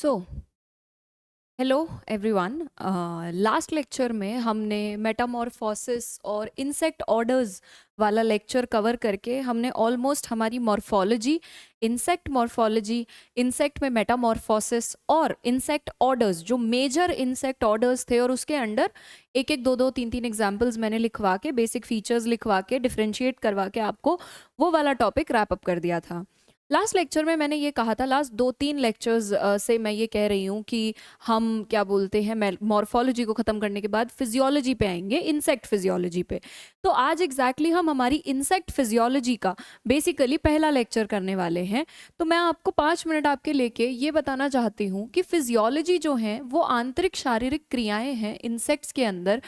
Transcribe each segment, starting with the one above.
So hello everyone. Last lecture में हमने Metamorphosis और इंसेक्ट ऑर्डर्स वाला लेक्चर कवर करके हमने ऑलमोस्ट हमारी मॉर्फोलॉजी, इंसेक्ट में मेटामॉर्फोसिस और इंसेक्ट ऑर्डर्स, जो मेजर इंसेक्ट ऑर्डर्स थे, और उसके अंडर एक एक दो दो तीन तीन एग्जाम्पल्स मैंने लिखवा के, बेसिक फीचर्स लिखवा के, डिफ्रेंशिएट करवा के आपको वो वाला टॉपिक रैप अप कर दिया था। लास्ट लेक्चर में मैंने ये कहा था, लास्ट 2-3 लेक्चर्स से मैं ये कह रही हूँ कि हम क्या बोलते हैं, मॉर्फोलॉजी को ख़त्म करने के बाद फिजियोलॉजी पे आएंगे, इंसेक्ट फिजियोलॉजी पे। तो आज एग्जैक्टली हम हमारी इंसेक्ट फिजियोलॉजी का बेसिकली पहला लेक्चर करने वाले हैं। तो मैं आपको 5 मिनट आपके लेके ये बताना चाहती हूँ कि फिजियोलॉजी जो है वो आंतरिक शारीरिक क्रियाएं हैं इंसेक्ट्स के अंदर,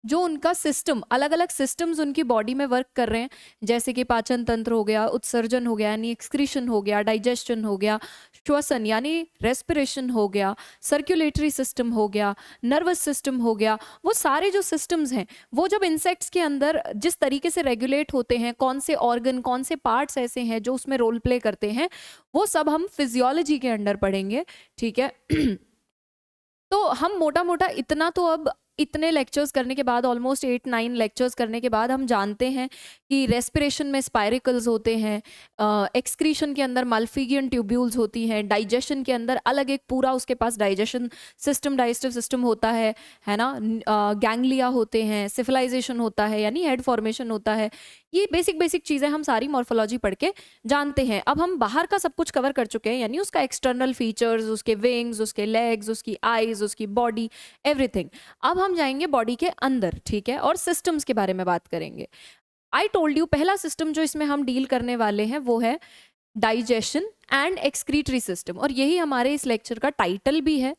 जो उनका सिस्टम, अलग अलग सिस्टम्स उनकी बॉडी में वर्क कर रहे हैं, जैसे कि पाचन तंत्र हो गया, उत्सर्जन हो गया यानी एक्सक्रीशन हो गया, डाइजेशन हो गया, श्वसन यानी रेस्पिरेशन हो गया, सर्कुलेटरी सिस्टम हो गया, नर्वस सिस्टम हो गया। वो सारे जो सिस्टम्स हैं वो जब इंसेक्ट्स के अंदर जिस तरीके से रेगुलेट होते हैं, कौन से ऑर्गन, कौन से पार्ट्स ऐसे हैं जो उसमें रोल प्ले करते हैं, वो सब हम फिजियोलॉजी के अंडर पढ़ेंगे। ठीक है। तो हम मोटा मोटा इतना तो अब इतने लेक्चर्स करने के बाद, ऑलमोस्ट 8-9 लेक्चर्स करने के बाद हम जानते हैं कि रेस्पिरेशन में स्पाइरिकल्स होते हैं, एक्सक्रीशन के अंदर मल्फिगियन ट्यूब्यूल्स होती हैं, डाइजेशन के अंदर अलग एक पूरा उसके पास डाइजेशन सिस्टम, डाइजेस्टिव सिस्टम होता है ना, गैंग्लिया होते हैं, सिफिलाइजेशन होता है यानी हेड फॉर्मेशन होता है। ये बेसिक चीज़ें हम सारी मॉर्फोलॉजी पढ़ के जानते हैं। अब हम बाहर का सब कुछ कवर कर चुके हैं, यानी उसका एक्सटर्नल फीचर्स, उसके विंग्स, उसके लेग्स, उसकी आईज, उसकी बॉडी, एवरीथिंग। अब हम जाएंगे बॉडी के अंदर, ठीक है, और सिस्टम्स के बारे में बात करेंगे। आई टोल्ड यू, पहला सिस्टम जो इसमें हम डील करने वाले हैं वो है डाइजेशन एंड एक्सक्रीटरी सिस्टम, और यही हमारे इस लेक्चर का टाइटल भी है।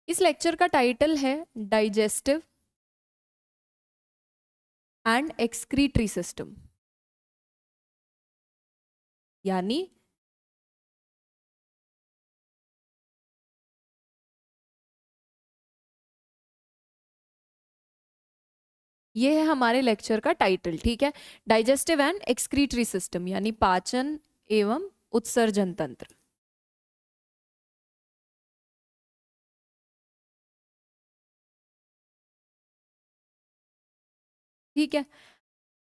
इस लेक्चर का टाइटल है डाइजेस्टिव एंड एक्सक्रीटरी सिस्टम, यानी ये है हमारे लेक्चर का टाइटल। ठीक है, डाइजेस्टिव एंड एक्सक्रीटरी सिस्टम यानी पाचन एवं उत्सर्जन तंत्र। ठीक है,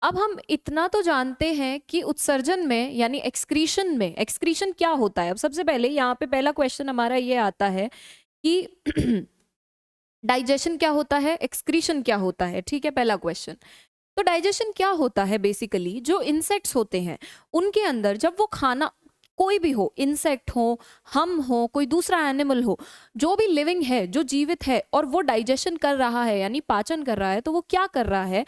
अब हम इतना तो जानते हैं कि उत्सर्जन में यानी एक्सक्रीशन में, एक्सक्रीशन क्या होता है। अब सबसे पहले यहाँ पे पहला क्वेश्चन हमारा ये आता है कि डाइजेशन क्या होता है, एक्सक्रीशन क्या होता है। ठीक है, पहला क्वेश्चन। तो डाइजेशन क्या होता है, बेसिकली जो इंसेक्ट्स होते हैं उनके अंदर जब वो खाना, कोई भी हो, इंसेक्ट हो, हम हो, कोई दूसरा एनिमल हो, जो भी लिविंग है, जो जीवित है, और वो डाइजेशन कर रहा है यानी पाचन कर रहा है, तो वो क्या कर रहा है,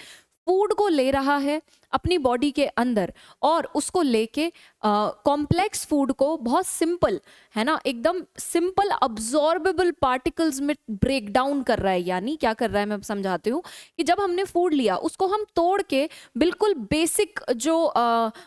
फूड को ले रहा है अपनी बॉडी के अंदर और उसको लेके कॉम्प्लेक्स फूड को बहुत सिंपल, है ना, एकदम सिंपल अब्जॉर्बेबल पार्टिकल्स में ब्रेक डाउन कर रहा है। यानी क्या कर रहा है, मैं समझाती हूँ कि जब हमने फूड लिया उसको हम तोड़ के बिल्कुल बेसिक जो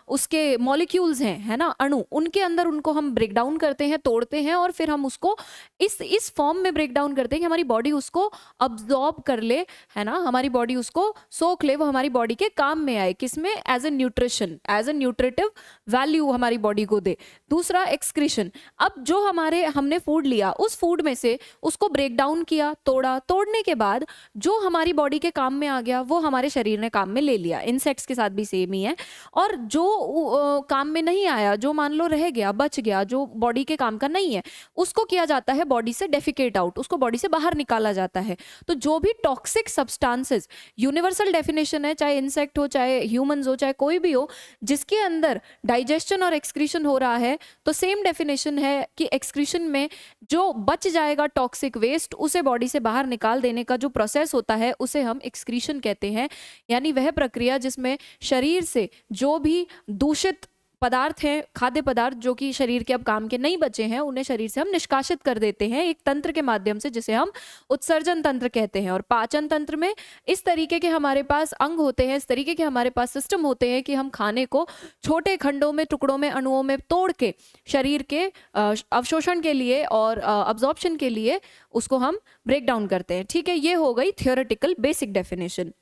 उसके मॉलिक्यूल्स हैं, है ना, अणु, उनके अंदर उनको हम ब्रेक डाउन करते हैं, तोड़ते हैं, और फिर हम उसको इस फॉर्म में ब्रेक डाउन करते हैं कि हमारी बॉडी उसको अब्जॉर्ब कर ले, है ना, हमारी बॉडी उसको सोख ले, वो हमारी बॉडी के काम में आए, किसमें, as a nutrition, as a nutritive value हमारी बॉडी को दे। दूसरा एक्सक्रीशन, अब जो हमारे हमने फूड लिया उस फूड में से उसको ब्रेक डाउन किया, तोड़ा, तोड़ने के बाद जो हमारी बॉडी के काम में आ गया वो हमारे शरीर ने काम में ले लिया। इंसेक्ट्स के साथ भी सेम ही है। और जो काम में नहीं आया, जो मान लो रह गया, बच गया, जो बॉडी के काम का नहीं है, उसको किया जाता है बॉडी से डेफिकेट आउट, उसको बॉडी से बाहर निकाला जाता है। तो जो भी टॉक्सिक सब्सटेंसेस, यूनिवर्सल डेफिनेशन है, चाहे इंसेक्ट हो, चाहे ह्यूमंस हो, चाहे कोई भी हो, जिसके अंदर डाइजेशन और एक्सक्रीशन हो रहा है, तो सेम डेफिनेशन है कि एक्सक्रीशन में जो बच जाएगा टॉक्सिक वेस्ट, उसे बॉडी से बाहर निकाल देने का जो प्रोसेस होता है उसे हम एक्सक्रीशन कहते हैं। यानी वह प्रक्रिया जिसमें शरीर से जो भी दूषित पदार्थ हैं, खाद्य पदार्थ जो कि शरीर के अब काम के नहीं बचे हैं, उन्हें शरीर से हम निष्कासित कर देते हैं एक तंत्र के माध्यम से, जिसे हम उत्सर्जन तंत्र कहते हैं। और पाचन तंत्र में इस तरीके के हमारे पास अंग होते हैं, इस तरीके के हमारे पास सिस्टम होते हैं कि हम खाने को छोटे खंडों में, टुकड़ों में, अणुओं में तोड़ के शरीर के अवशोषण के लिए और अब्जॉर्प्शन के लिए उसको हम ब्रेक डाउन करते हैं। ठीक है, ये हो गई थियोरेटिकल बेसिक डेफिनेशन।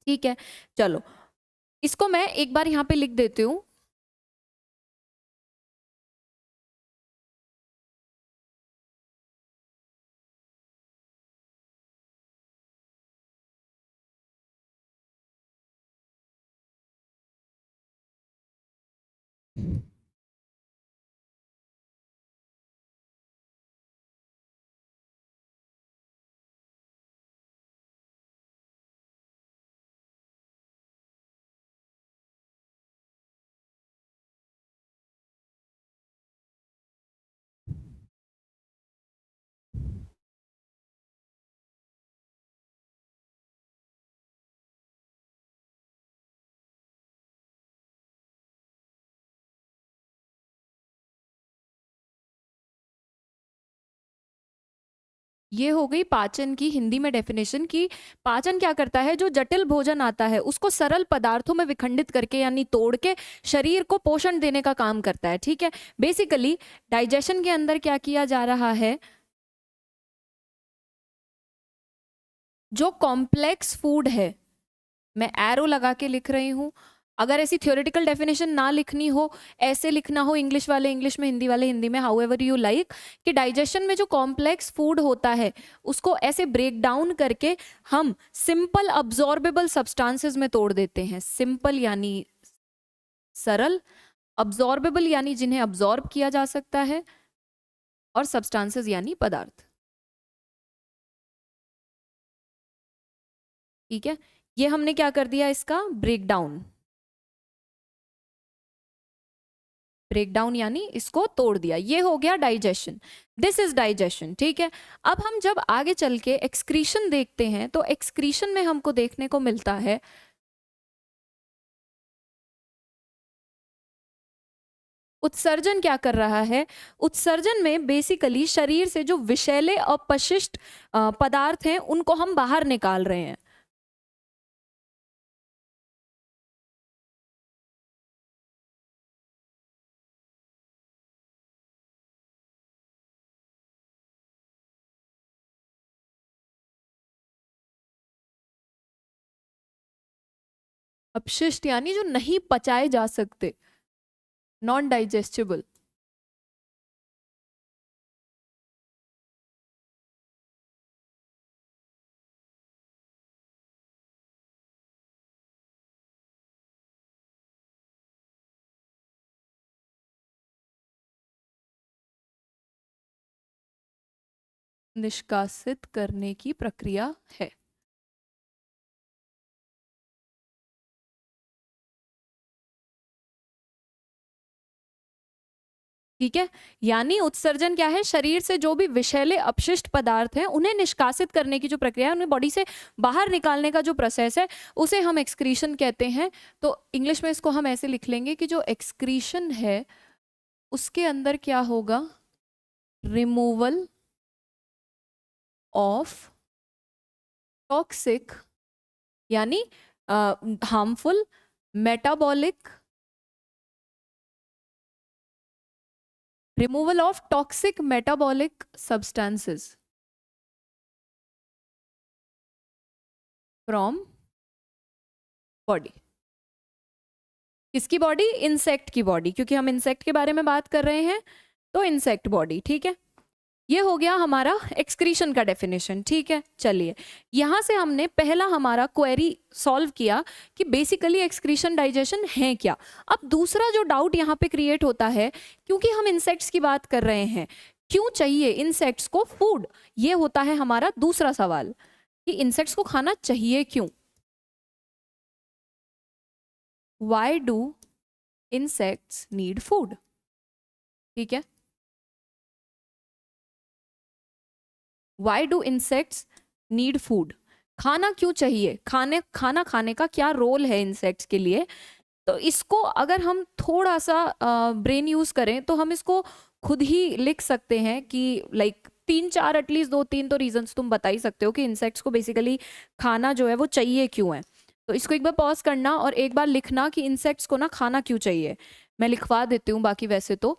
ठीक है, चलो इसको मैं एक बार यहाँ पे लिख देती हूँ। ये हो गई पाचन की हिंदी में डेफिनेशन की। पाचन क्या करता है, जो जटिल भोजन आता है उसको सरल पदार्थों में विखंडित करके यानी तोड़ के शरीर को पोषण देने का काम करता है। ठीक है, बेसिकली डाइजेशन के अंदर क्या किया जा रहा है, जो कॉम्प्लेक्स फूड है, मैं एरो लगा के लिख रही हूं, अगर ऐसी थ्योरेटिकल डेफिनेशन ना लिखनी हो, ऐसे लिखना हो, इंग्लिश वाले इंग्लिश में, हिंदी वाले हिंदी में, हाउ एवर यू लाइक, कि डाइजेशन में जो कॉम्प्लेक्स फूड होता है उसको ऐसे ब्रेक डाउन करके हम सिंपल अब्जॉर्बेबल सब्सटेंसेस में तोड़ देते हैं। सिंपल यानी सरल, अब्जॉर्बेबल यानी जिन्हें अब्जॉर्ब किया जा सकता है, और सब्सटेंसेस यानी पदार्थ। ठीक है, ये हमने क्या कर दिया, इसका ब्रेक डाउन। ब्रेक डाउन यानी इसको तोड़ दिया, ये हो गया डाइजेशन। This is digestion. ठीक है, अब हम जब आगे चल के एक्सक्रीशन देखते हैं तो एक्सक्रीशन में हमको देखने को मिलता है उत्सर्जन क्या कर रहा है। उत्सर्जन में बेसिकली शरीर से जो विषैले अपशिष्ट पदार्थ हैं उनको हम बाहर निकाल रहे हैं। अपशिष्ट यानी जो नहीं पचाए जा सकते, नॉन डाइजेस्टेबल। निष्कासित करने की प्रक्रिया है। ठीक है, यानी उत्सर्जन क्या है, शरीर से जो भी विषैले अपशिष्ट पदार्थ हैं उन्हें निष्कासित करने की जो प्रक्रिया है, उन्हें बॉडी से बाहर निकालने का जो प्रोसेस है, उसे हम एक्सक्रीशन कहते हैं। तो इंग्लिश में इसको हम ऐसे लिख लेंगे कि जो एक्सक्रीशन है उसके अंदर क्या होगा, रिमूवल ऑफ टॉक्सिक यानी harmful metabolic, removal of toxic metabolic substances from body. किसकी बॉडी, इंसेक्ट की बॉडी, क्योंकि हम इंसेक्ट के बारे में बात कर रहे हैं, तो इंसेक्ट बॉडी। ठीक है, ये हो गया हमारा एक्सक्रीशन का डेफिनेशन। ठीक है, चलिए यहां से हमने पहला हमारा क्वेरी सॉल्व किया कि बेसिकली एक्सक्रीशन डाइजेशन है क्या। अब दूसरा जो डाउट यहाँ पे क्रिएट होता है, क्योंकि हम इंसेक्ट्स की बात कर रहे हैं, क्यों चाहिए इंसेक्ट्स को फूड, ये होता है हमारा दूसरा सवाल कि इंसेक्ट्स को खाना चाहिए क्यों। Why do insects need food. ठीक है, why do insects need food, खाना क्यों चाहिए, खाना खाने का क्या रोल है इंसेक्ट्स के लिए। तो इसको अगर हम थोड़ा सा ब्रेन यूज करें तो हम इसको खुद ही लिख सकते हैं कि लाइक तीन चार एटलीस्ट दो तीन तो रीजंस तुम बता ही सकते हो कि इंसेक्ट्स को बेसिकली खाना जो है वो चाहिए क्यों है। तो इसको एक बार पॉज करना और एक बार लिखना कि इंसेक्ट्स को ना खाना क्यों चाहिए। मैं लिखवा देती हूँ बाकी वैसे तो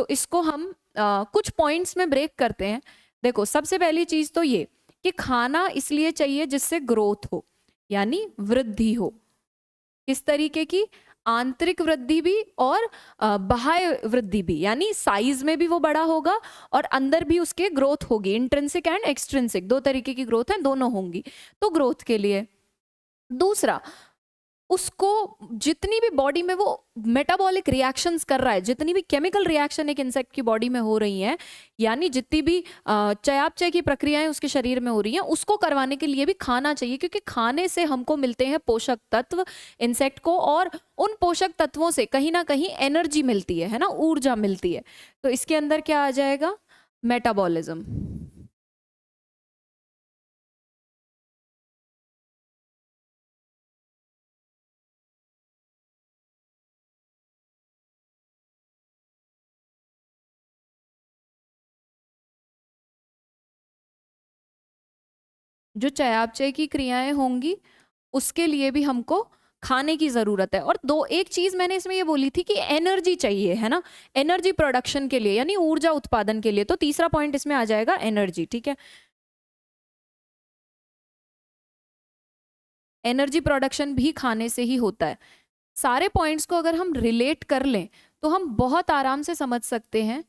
इसको हम कुछ पॉइंट्स में ब्रेक करते हैं। देखो सबसे पहली चीज तो ये कि खाना इसलिए चाहिए जिससे ग्रोथ हो, यानी वृद्धि हो। किस तरीके की? आंतरिक वृद्धि भी और बाह्य वृद्धि भी, यानी साइज में भी वो बड़ा होगा और अंदर भी उसके ग्रोथ होगी। इंट्रिंसिक एंड एक्सट्रिंसिक दो तरीके की ग्रोथ है, दोनों होंगी। तो ग्रोथ के लिए। दूसरा, उसको जितनी भी बॉडी में वो मेटाबॉलिक रिएक्शंस कर रहा है, जितनी भी केमिकल रिएक्शन एक इंसेक्ट की बॉडी में हो रही हैं, यानी जितनी भी चयापचय की प्रक्रियाएं उसके शरीर में हो रही हैं, उसको करवाने के लिए भी खाना चाहिए, क्योंकि खाने से हमको मिलते हैं पोषक तत्व इंसेक्ट को, और उन पोषक तत्वों से कहीं ना कहीं एनर्जी मिलती है ना, ऊर्जा मिलती है। तो इसके अंदर क्या आ जाएगा? मेटाबॉलिज्म। जो चयापचय की क्रियाएं होंगी उसके लिए भी हमको खाने की जरूरत है। और दो एक चीज मैंने इसमें ये बोली थी कि एनर्जी चाहिए, है ना, एनर्जी प्रोडक्शन के लिए, यानी ऊर्जा उत्पादन के लिए। तो तीसरा पॉइंट इसमें आ जाएगा एनर्जी। ठीक है, एनर्जी प्रोडक्शन भी खाने से ही होता है। सारे पॉइंट्स को अगर हम रिलेट कर लें तो हम बहुत आराम से समझ सकते हैं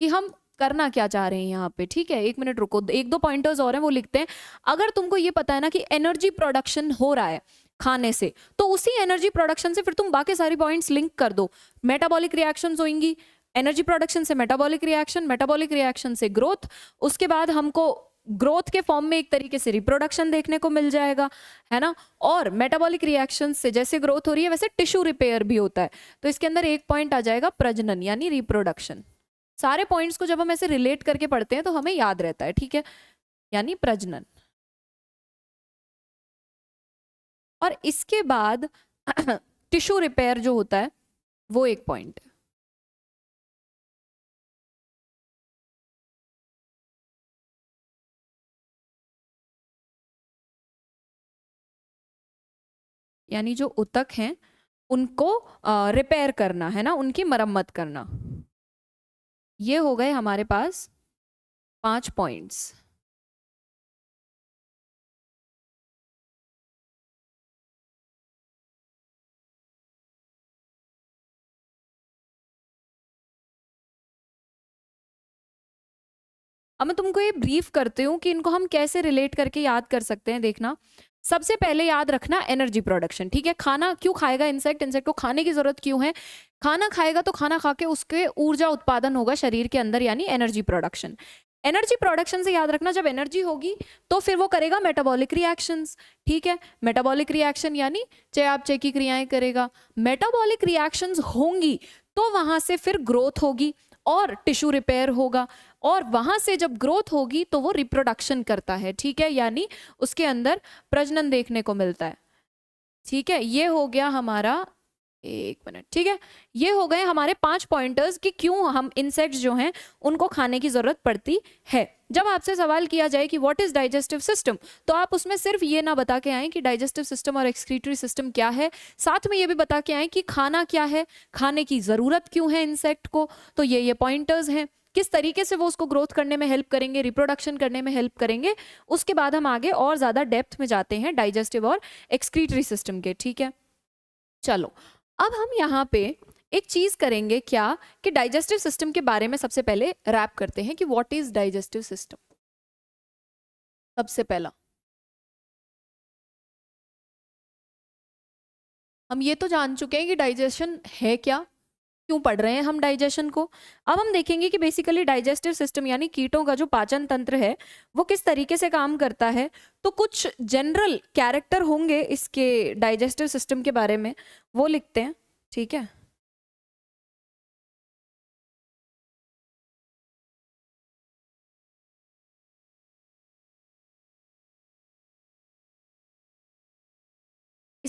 कि हम करना क्या चाह रहे हैं यहाँ पे। ठीक है, एक मिनट रुको, एक दो पॉइंटर्स और हैं वो लिखते हैं। अगर तुमको ये पता है ना कि एनर्जी प्रोडक्शन हो रहा है खाने से, तो उसी एनर्जी प्रोडक्शन से फिर तुम बाकी सारी पॉइंट्स लिंक कर दो। मेटाबॉलिक रिएक्शंस होंगी, एनर्जी प्रोडक्शन से मेटाबॉलिक रिएक्शन, मेटाबॉलिक रिएक्शन से ग्रोथ, उसके बाद हमको ग्रोथ के फॉर्म में एक तरीके से रिप्रोडक्शन देखने को मिल जाएगा, है ना। और मेटाबॉलिक रिएक्शन से जैसे ग्रोथ हो रही है वैसे टिश्यू रिपेयर भी होता है। तो इसके अंदर एक पॉइंट आ जाएगा प्रजनन, यानी रिप्रोडक्शन। सारे पॉइंट्स को जब हम ऐसे रिलेट करके पढ़ते हैं तो हमें याद रहता है। ठीक है, यानी प्रजनन। और इसके बाद टिश्यू रिपेयर जो होता है वो एक पॉइंट है। यानी जो ऊतक हैं उनको रिपेयर करना, है ना, उनकी मरम्मत करना। ये हो गए हमारे पास 5 पॉइंट्स। अब मैं तुमको ये ब्रीफ करती हूँ कि इनको हम कैसे रिलेट करके याद कर सकते हैं। देखना, सबसे पहले याद रखना एनर्जी प्रोडक्शन। ठीक है, खाना क्यों खाएगा इंसेक्ट? इंसेक्ट को खाने की जरूरत क्यों है? खाना खाएगा तो खाना खा के उसके ऊर्जा उत्पादन होगा शरीर के अंदर, यानी एनर्जी प्रोडक्शन। एनर्जी प्रोडक्शन से याद रखना, जब एनर्जी होगी तो फिर वो करेगा मेटाबॉलिक रिएक्शंस। ठीक है, मेटाबॉलिक रिएक्शन यानी चयापचय की क्रियाएं करेगा। मेटाबॉलिक रिएक्शंस होंगी तो वहां से फिर ग्रोथ होगी और टिश्यू रिपेयर होगा, और वहां से जब ग्रोथ होगी तो वो रिप्रोडक्शन करता है। ठीक है, यानी उसके अंदर प्रजनन देखने को मिलता है। ठीक है, ये हो गया हमारा, एक मिनट, ठीक है, ये हो गए हमारे 5 पॉइंटर्स कि क्यों हम इंसेक्ट्स जो हैं उनको खाने की जरूरत पड़ती है। जब आपसे सवाल किया जाए कि व्हाट इज डाइजेस्टिव सिस्टम, तो आप उसमें सिर्फ ये ना बता के आए कि डाइजेस्टिव सिस्टम और एक्सक्रीटरी सिस्टम क्या है, साथ में ये भी बता के आए कि खाना क्या है, खाने की जरूरत क्यों है इंसेक्ट को। तो ये पॉइंटर्स हैं, किस तरीके से वो उसको ग्रोथ करने में हेल्प करेंगे, रिप्रोडक्शन करने में हेल्प करेंगे। उसके बाद हम आगे और ज्यादा डेप्थ में जाते हैं डाइजेस्टिव और एक्सक्रीटरी सिस्टम के। ठीक है, चलो अब हम यहाँ पे एक चीज करेंगे क्या, कि डाइजेस्टिव सिस्टम के बारे में सबसे पहले रैप करते हैं कि व्हाट इज डाइजेस्टिव सिस्टम। सबसे पहला हम ये तो जान चुके हैं कि डाइजेशन है क्या, क्यों पढ़ रहे हैं हम डाइजेशन को। अब हम देखेंगे कि बेसिकली डाइजेस्टिव सिस्टम यानी कीटों का जो पाचन तंत्र है वो किस तरीके से काम करता है। तो कुछ जनरल कैरेक्टर होंगे इसके डाइजेस्टिव सिस्टम के बारे में, वो लिखते हैं। ठीक है,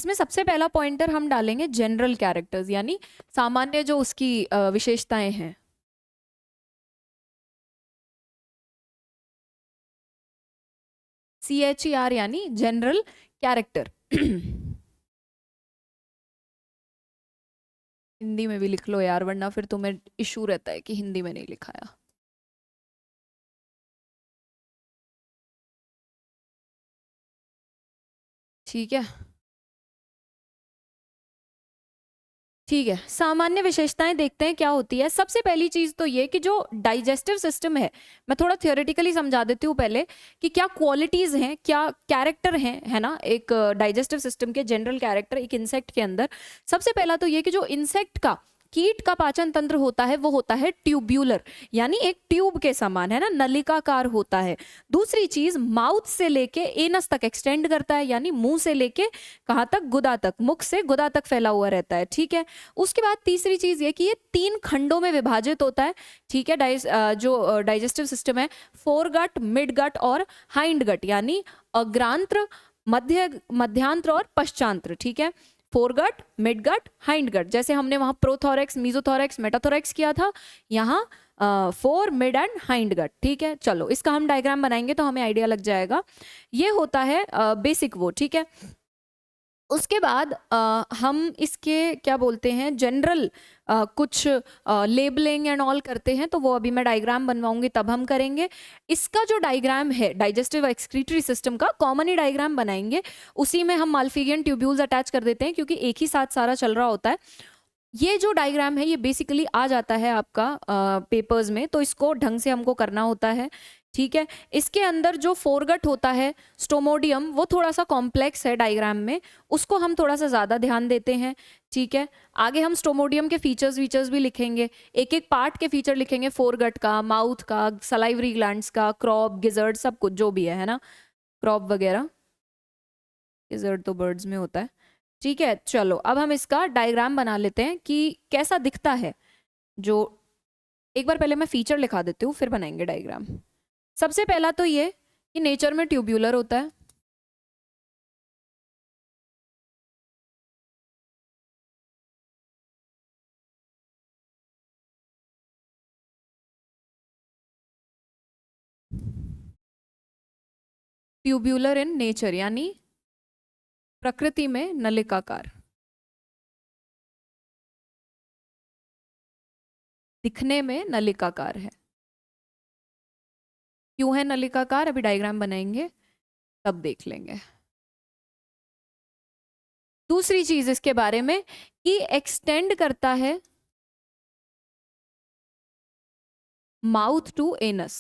इसमें सबसे पहला पॉइंटर हम डालेंगे जनरल कैरेक्टर्स, यानी सामान्य जो उसकी विशेषताएं हैं। CHER यानी जनरल कैरेक्टर। हिंदी में भी लिख लो यार, वरना फिर तुम्हें इशू रहता है कि हिंदी में नहीं लिखाया। ठीक है, ठीक है। सामान्य विशेषताएं देखते हैं क्या होती है। सबसे पहली चीज तो ये कि जो डाइजेस्टिव सिस्टम है, मैं थोड़ा थियोरेटिकली समझा देती हूँ पहले कि क्या क्वालिटीज हैं, क्या कैरेक्टर हैं, है ना, एक डाइजेस्टिव सिस्टम के जनरल कैरेक्टर एक इंसेक्ट के अंदर। सबसे पहला तो ये कि जो इंसेक्ट का, कीट का पाचन तंत्र होता है वो होता है ट्यूब्यूलर, यानी एक ट्यूब के समान, है ना, नलिकाकार होता है। दूसरी चीज, माउथ से लेके एनस तक एक्सटेंड करता है, यानी मुंह से लेके कहाँ तक, गुदा तक, मुख से गुदा तक फैला हुआ रहता है। ठीक है। उसके बाद तीसरी चीज ये कि ये 3 खंडों में विभाजित होता है। ठीक है। जो डाइजेस्टिव सिस्टम है, फोरगट, मिड गट और हाइंड गट, यानी अग्रांत्र, मध्यांत्र और पश्चांत्र। ठीक है। फोरगट, मिडगट, हाइंडगट, जैसे हमने वहां प्रोथोरेक्स, मीजोथोरेक्स, मेटाथोरेक्स किया था, यहाँ fore, mid and hind gut. ठीक है। चलो इसका हम डायग्राम बनाएंगे तो हमें आइडिया लग जाएगा। ये होता है बेसिक वो। ठीक है। उसके बाद हम इसके क्या बोलते हैं, जनरल कुछ लेबलिंग एंड ऑल करते हैं, तो वो अभी मैं डायग्राम बनवाऊंगी तब हम करेंगे। इसका जो डायग्राम है डाइजेस्टिव एक्सक्रीटरी सिस्टम का, कॉमन ही डायग्राम बनाएंगे, उसी में हम माल्फिगियन ट्यूब्यूल्स अटैच कर देते हैं क्योंकि एक ही साथ सारा चल रहा होता है। ये जो डायग्राम है ये बेसिकली आ जाता है आपका पेपर्स में, तो इसको ढंग से हमको करना होता है। ठीक है। इसके अंदर जो फोरगट होता है, स्टोमोडियम, वो थोड़ा सा कॉम्प्लेक्स है डायग्राम में, उसको हम थोड़ा सा ज्यादा ध्यान देते हैं। ठीक है। आगे हम स्टोमोडियम के फीचर्स भी लिखेंगे, एक एक पार्ट के फीचर लिखेंगे, फोरगट का, माउथ का, सलाइवरी ग्लैंड्स का, क्रॉप, गिजर्ड, सब कुछ जो भी है ना, क्रॉप वगैरह, गिजर्ड तो बर्ड्स में होता है। ठीक है। चलो अब हम इसका डायग्राम बना लेते हैं कि कैसा दिखता है। जो एक बार पहले मैं फीचर लिखा देती हूँ फिर बनाएंगे डायग्राम। सबसे पहला तो ये कि नेचर में ट्यूब्यूलर होता है। ट्यूब्यूलर इन नेचर यानी प्रकृति में नलिकाकार, दिखने में नलिकाकार है। क्यों है नलिकाकार, अभी डायग्राम बनाएंगे तब देख लेंगे। दूसरी चीज इसके बारे में कि एक्सटेंड करता है माउथ टू एनस,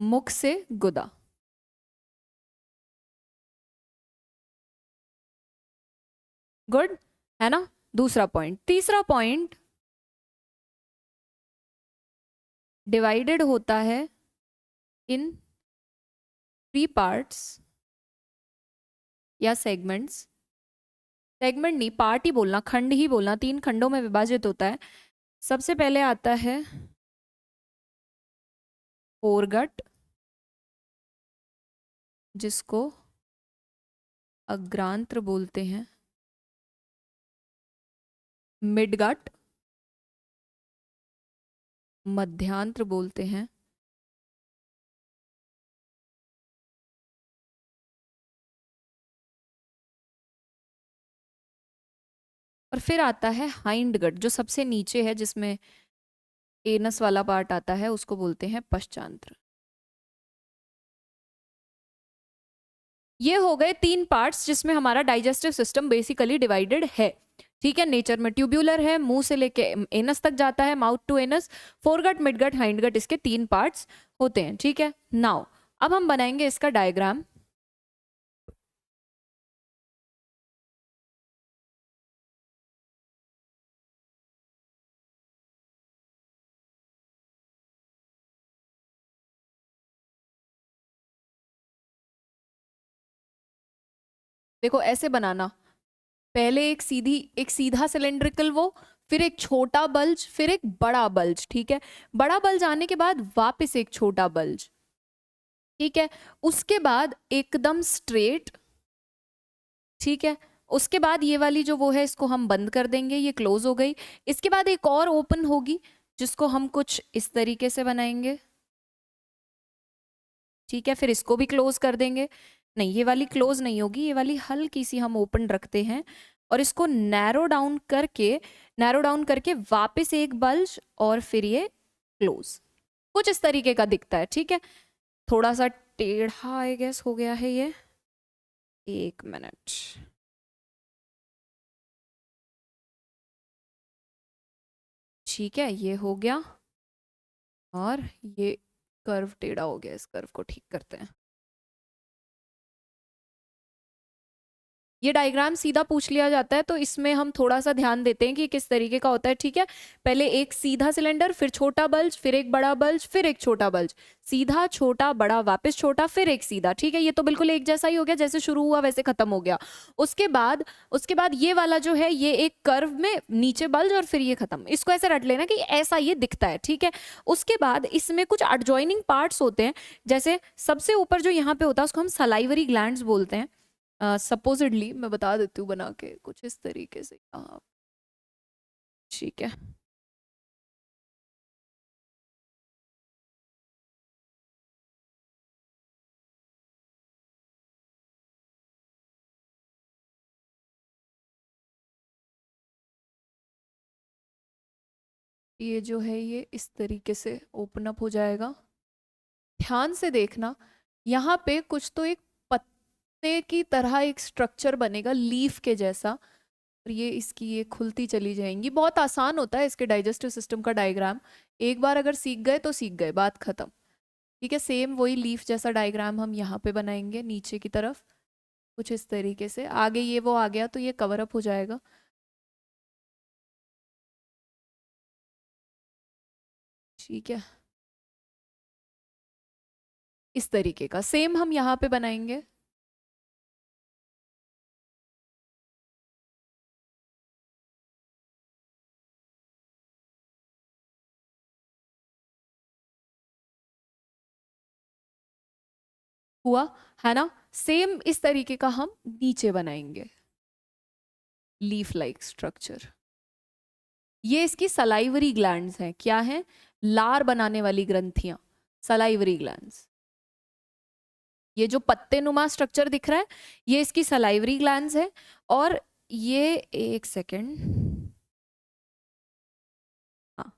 मुख से गुदा। गुड है ना। दूसरा पॉइंट। तीसरा पॉइंट, डिवाइडेड होता है इन 3 पार्ट्स या सेगमेंट्स, सेगमेंट नहीं, पार्ट ही बोलना, खंड ही बोलना, 3 खंडों में विभाजित होता है। सबसे पहले आता है फोरगट, जिसको अग्रांत्र बोलते हैं, मिडगट मध्यांत्र बोलते हैं, और फिर आता है हाइंड गट जो सबसे नीचे है, जिसमें एनस वाला पार्ट आता है, उसको बोलते हैं पश्चांत्र। ये हो गए 3 पार्ट्स जिसमें हमारा डाइजेस्टिव सिस्टम बेसिकली डिवाइडेड है। ठीक है। नेचर में ट्यूब्यूलर है, मुंह से लेके एनस तक जाता है, mouth to anus, foregut, midgut, hindgut, इसके 3 पार्ट्स होते हैं। ठीक है। नाउ अब हम बनाएंगे इसका डायग्राम। देखो ऐसे बनाना, पहले एक सीधा सिलेंड्रिकल वो, फिर एक छोटा बल्ज, फिर एक बड़ा बल्ज, ठीक है। बड़ा बल्ज आने के बाद वापस एक छोटा बल्ज, ठीक है। उसके बाद एकदम स्ट्रेट, ठीक है। उसके बाद ये वाली जो वो है इसको हम बंद कर देंगे, ये क्लोज हो गई। इसके बाद एक और ओपन होगी जिसको हम कुछ इस तरीके से बनाएंगे, ठीक है। फिर इसको भी क्लोज कर देंगे। नहीं, ये वाली क्लोज नहीं होगी, ये वाली हल्की सी हम ओपन रखते हैं और इसको नैरो डाउन करके वापस एक बल्ज और फिर ये क्लोज, कुछ इस तरीके का दिखता है, ठीक है। थोड़ा सा टेढ़ा आई गेस हो गया है ये, एक मिनट। ठीक है, ये हो गया और ये कर्व टेढ़ा हो गया, इस कर्व को ठीक करते हैं। ये डायग्राम सीधा पूछ लिया जाता है तो इसमें हम थोड़ा सा ध्यान देते हैं कि किस तरीके का होता है, ठीक है। पहले एक सीधा सिलेंडर, फिर छोटा बल्ज, फिर एक बड़ा बल्ज, फिर एक छोटा बल्ज, सीधा छोटा बड़ा वापस छोटा, फिर एक सीधा, ठीक है। ये तो बिल्कुल एक जैसा ही हो गया, जैसे शुरू हुआ वैसे खत्म हो गया। उसके बाद ये वाला जो है ये एक कर्व में नीचे बल्ज और फिर ये खत्म। इसको ऐसे रट लेना कि ऐसा ये दिखता है, ठीक है। उसके बाद इसमें कुछ एडजॉइनिंग पार्ट्स होते हैं, जैसे सबसे ऊपर जो यहाँ पे होता है उसको हम सलाइवरी ग्लैंड्स बोलते हैं। सपोजिडली मैं बता देती हूँ बना के कुछ इस तरीके से, हाँ ठीक है। ये जो है ये इस तरीके से ओपन अप हो जाएगा। ध्यान से देखना, यहाँ पे कुछ तो एक पत्ते की तरह एक स्ट्रक्चर बनेगा लीफ के जैसा, और ये इसकी ये खुलती चली जाएंगी। बहुत आसान होता है इसके डाइजेस्टिव सिस्टम का डायग्राम, एक बार अगर सीख गए तो सीख गए, बात खत्म, ठीक है। सेम वही लीफ जैसा डायग्राम हम यहाँ पे बनाएंगे नीचे की तरफ कुछ इस तरीके से। आगे ये वो आ गया तो ये कवर अप हो जाएगा, ठीक है। इस तरीके का सेम हम यहाँ पे बनाएंगे। हुआ है ना। सेम इस तरीके का हम नीचे बनाएंगे लीफ लाइक स्ट्रक्चर। ये इसकी सलाइवरी ग्लैंड्स हैं, क्या है, लार बनाने वाली ग्रंथियां, सलाइवरी ग्लैंड्स। ये जो पत्ते नुमा स्ट्रक्चर दिख रहा है ये इसकी सलाइवरी ग्लैंड्स है। और ये एक सेकेंड, हाँ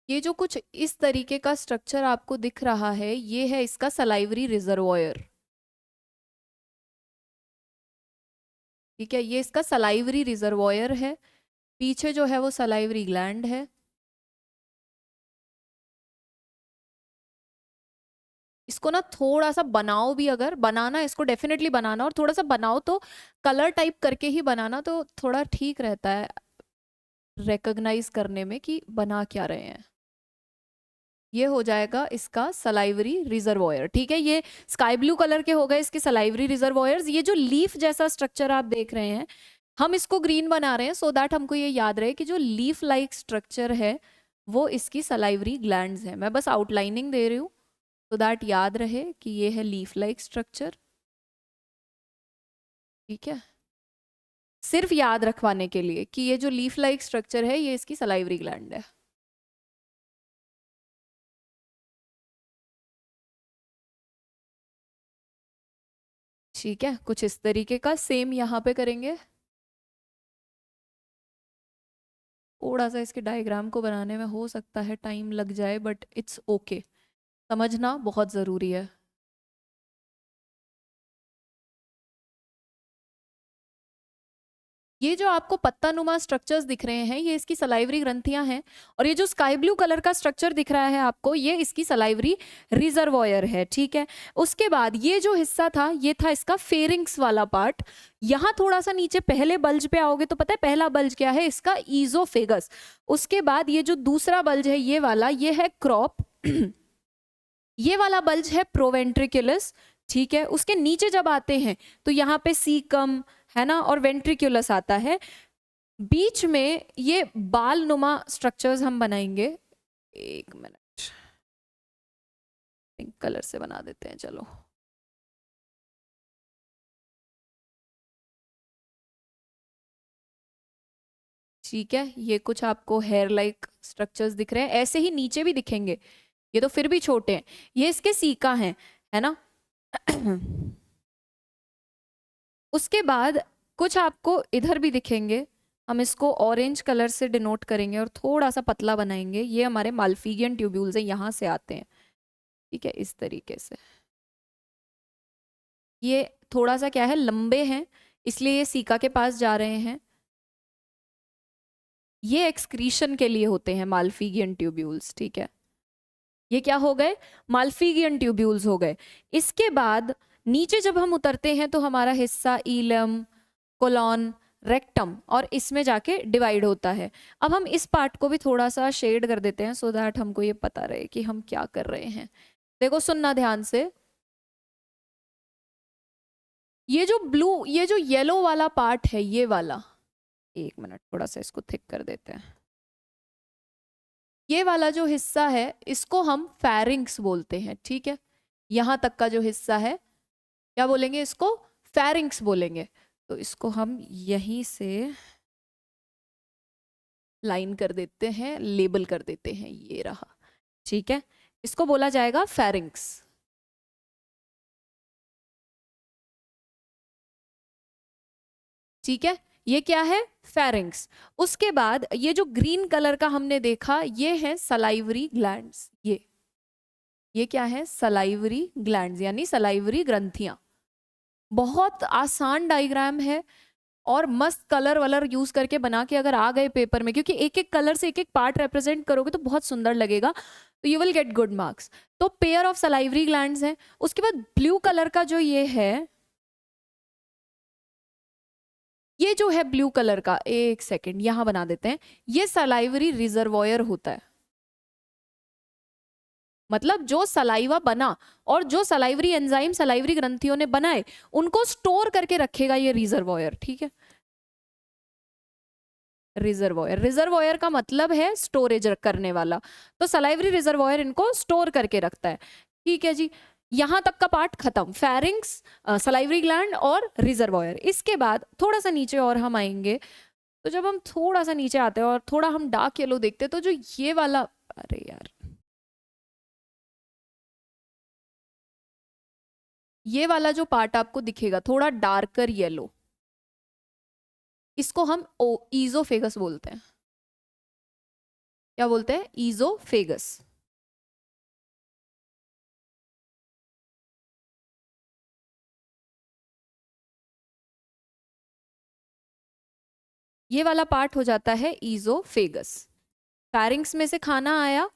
ये जो कुछ इस तरीके का स्ट्रक्चर आपको दिख रहा है ये है इसका सलाइवरी रिजर्वॉयर, ठीक है। ये इसका सलाइवरी रिजर्वॉयर है, पीछे जो है वो सलाइवरी ग्लैंड है। इसको ना थोड़ा सा बनाओ भी, अगर बनाना इसको डेफिनेटली बनाना, और थोड़ा सा बनाओ तो कलर टाइप करके ही बनाना, तो थोड़ा ठीक रहता है रिकॉग्नाइज करने में कि बना क्या रहे हैं। ये हो जाएगा इसका सलाइवरी रिजर्वॉयर, ठीक है। ये स्काई ब्लू कलर के हो गए इसके सलाइवरी रिजर्वॉयर्स। ये जो लीफ जैसा स्ट्रक्चर आप देख रहे हैं हम इसको ग्रीन बना रहे हैं सो दैट हमको ये याद रहे कि जो लीफ लाइक स्ट्रक्चर है वो इसकी सलाइवरी ग्लैंड्स है। मैं बस आउटलाइनिंग दे रही हूँ सो दैट याद रहे कि ये है लीफ लाइक स्ट्रक्चर, ठीक है। सिर्फ याद रखवाने के लिए कि ये जो लीफ लाइक स्ट्रक्चर है ये इसकी सलाइवरी ग्लैंड है। ठीक है, कुछ इस तरीके का सेम यहाँ पे करेंगे। थोड़ा सा इसके डायग्राम को बनाने में हो सकता है टाइम लग जाए बट इट्स ओके, समझना बहुत ज़रूरी है। ये जो आपको पत्ता नुमा स्ट्रक्चर्स दिख रहे हैं ये इसकी सलाइवरी ग्रंथियां हैं, और ये जो स्काई ब्लू कलर का स्ट्रक्चर दिख रहा है आपको ये इसकी सलाइवरी रिजर्वॉयर है, ठीक है। उसके बाद ये जो हिस्सा था ये था इसका फेरिंग्स वाला पार्ट। यहाँ थोड़ा सा नीचे पहले बल्ज पे आओगे तो पता है पहला बल्ज क्या है, इसका ईजोफेगस। उसके बाद ये जो दूसरा बल्ज है ये वाला, ये है क्रॉप ये वाला बल्ज है प्रोवेंट्रिकुलस, ठीक है, उसके नीचे जब आते हैं तो यहाँ पे सीकम है ना, और वेंट्रिक्यूलस आता है। बीच में ये बाल नुमा स्ट्रक्चर्स हम बनाएंगे। एक मिनट, पिंक कलर से बना देते हैं, चलो। ठीक है, ये कुछ आपको हेयर लाइक स्ट्रक्चर्स दिख रहे हैं, ऐसे ही नीचे भी दिखेंगे, ये तो फिर भी छोटे हैं, ये इसके सीका हैं, है ना। उसके बाद कुछ आपको इधर भी दिखेंगे, हम इसको ऑरेंज कलर से डिनोट करेंगे और थोड़ा सा पतला बनाएंगे। ये हमारे माल्फिगियन ट्यूब्यूल्स हैं, यहाँ से आते हैं, ठीक है, इस तरीके से। ये थोड़ा सा क्या है, लंबे हैं, इसलिए ये सीका के पास जा रहे हैं। ये एक्सक्रीशन के लिए होते हैं माल्फिगियन ट्यूब्यूल्स, ठीक है। ये क्या हो गए, माल्फिगियन ट्यूब्यूल्स हो गए। इसके बाद नीचे जब हम उतरते हैं तो हमारा हिस्सा ईलम, कोलॉन, रेक्टम और इसमें जाके डिवाइड होता है। अब हम इस पार्ट को भी थोड़ा सा शेड कर देते हैं सो दैट हमको ये पता रहे कि हम क्या कर रहे हैं। देखो सुनना ध्यान से, ये जो ब्लू, ये जो येलो वाला पार्ट है, ये वाला, एक मिनट थोड़ा सा इसको थिक कर देते हैं। ये वाला जो हिस्सा है इसको हम फेरिंक्स बोलते हैं, ठीक है। यहां तक का जो हिस्सा है क्या बोलेंगे, इसको फेरिंक्स बोलेंगे। तो इसको हम यहीं से लाइन कर देते हैं, लेबल कर देते हैं, ये रहा, ठीक है। इसको बोला जाएगा फेरिंक्स, ठीक है। ये क्या है, फेरिंक्स। उसके बाद ये जो ग्रीन कलर का हमने देखा, ये है सलाइवरी ग्लैंड्स। ये क्या है, सलाइवरी ग्लैंड्स यानी सलाइवरी ग्रंथियां। बहुत आसान डायग्राम है और मस्त कलर वलर यूज करके बना के अगर आ गए पेपर में, क्योंकि एक एक कलर से एक एक पार्ट रिप्रेजेंट करोगे तो बहुत सुंदर लगेगा, तो you will get good marks. तो पेयर ऑफ सलाइवरी ग्लैंड्स हैं। उसके बाद ब्लू कलर का जो ये जो है ब्लू कलर का, एक सेकेंड यहां बना देते हैं, ये सलाइवरी रिजर्वॉयर होता है। मतलब जो सलाइवा बना और जो सलाइवरी एंजाइम सलाइवरी ग्रंथियों ने बनाए उनको स्टोर करके रखेगा ये रिजर्वॉयर, ठीक है। रिजर्वॉयर, रिजर्वॉयर का मतलब है स्टोरेज करने वाला, तो सलाइवरी रिजर्वॉयर इनको स्टोर करके रखता है, ठीक है जी। यहां तक का पार्ट खत्म, फेरिंक्स, सलाइवरी ग्लैंड और रिजर्वॉयर। इसके बाद थोड़ा सा नीचे और हम आएंगे, तो जब हम थोड़ा सा नीचे आते हैं और थोड़ा हम डार्क येलो देखते हैं, तो जो ये वाला, अरे यार, ये वाला जो पार्ट आपको दिखेगा थोड़ा डार्कर येलो, इसको हम ईजोफेगस बोलते हैं। क्या बोलते हैं, ईजोफेगस। ये वाला पार्ट हो जाता है ईजोफेगस। फेरिंक्स में से खाना आया,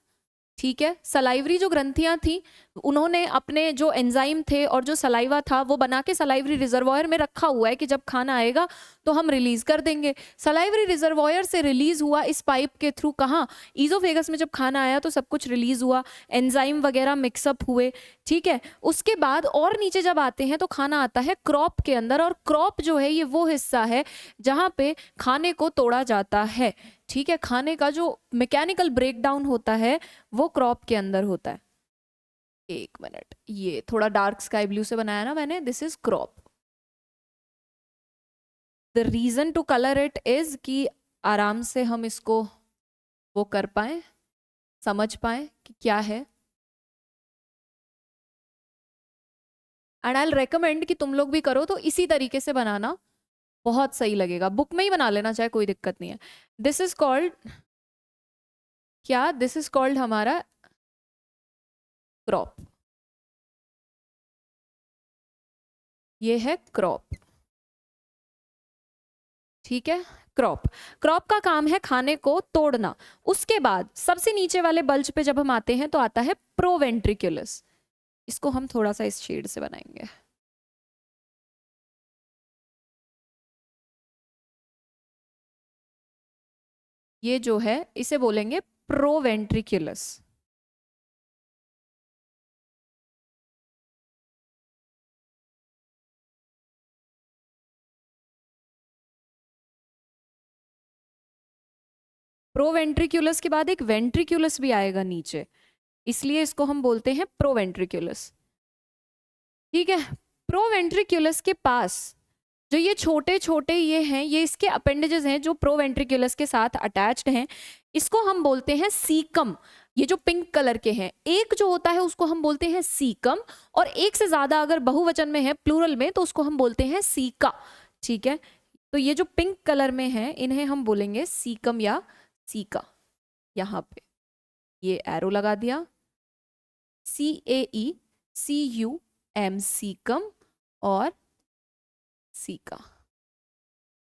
ठीक है। सलाइवरी जो ग्रंथियां थी उन्होंने अपने जो एंजाइम थे और जो सलाइवा था वो बना के सलाइवरी रिजर्वॉयर में रखा हुआ है कि जब खाना आएगा तो हम रिलीज कर देंगे। सलाइवरी रिजर्वॉयर से रिलीज हुआ इस पाइप के थ्रू कहाँ, ईजोफेगस में जब खाना आया तो सब कुछ रिलीज हुआ, एंजाइम वगैरह मिक्सअप हुए, ठीक है। उसके बाद और नीचे जब आते हैं तो खाना आता है क्रॉप के अंदर, और क्रॉप जो है ये वो हिस्सा है जहाँ पे खाने को तोड़ा जाता है, ठीक है। खाने का जो मैकेनिकल ब्रेकडाउन होता है वो क्रॉप के अंदर होता है। एक मिनट, ये थोड़ा डार्क स्काई ब्लू से बनाया ना मैंने, this is crop. The reason to colour it is कि आराम से हम इसको वो कर पाए, समझ पाए कि क्या है। एंड आई रेकमेंड कि तुम लोग भी करो तो इसी तरीके से बनाना, बहुत सही लगेगा। बुक में ही बना लेना चाहे, कोई दिक्कत नहीं है। दिस इज कॉल्ड क्या, दिस इज कॉल्ड हमारा क्रॉप, ये है क्रॉप, ठीक है। क्रॉप, क्रॉप का काम है खाने को तोड़ना। उसके बाद सबसे नीचे वाले बल्ज पे जब हम आते हैं तो आता है प्रोवेंट्रिकुलस। इसको हम थोड़ा सा इस शेड से बनाएंगे। ये जो है इसे बोलेंगे प्रोवेंट्रिकुलस। प्रोवेंट्रिकुलस के बाद एक वेंट्रिकुलस भी आएगा नीचे, इसलिए इसको हम बोलते हैं प्रोवेंट्रिकुलस। ठीक है, प्रोवेंट्रिकुलस के पास जो ये छोटे छोटे ये हैं, ये इसके अपेंडेजेस हैं जो प्रोवेंट्रिकुलस के साथ अटैच्ड हैं, इसको हम बोलते हैं सीकम। ये जो पिंक कलर के हैं, एक जो होता है उसको हम बोलते हैं सीकम, और एक से ज्यादा अगर बहुवचन में है प्लूरल में तो उसको हम बोलते हैं सीका। ठीक है, तो ये जो पिंक कलर में है इन्हें हम बोलेंगे सीकम या सीका। यहाँ पे ये एरो लगा दिया, CAECUM सीकम और सीका।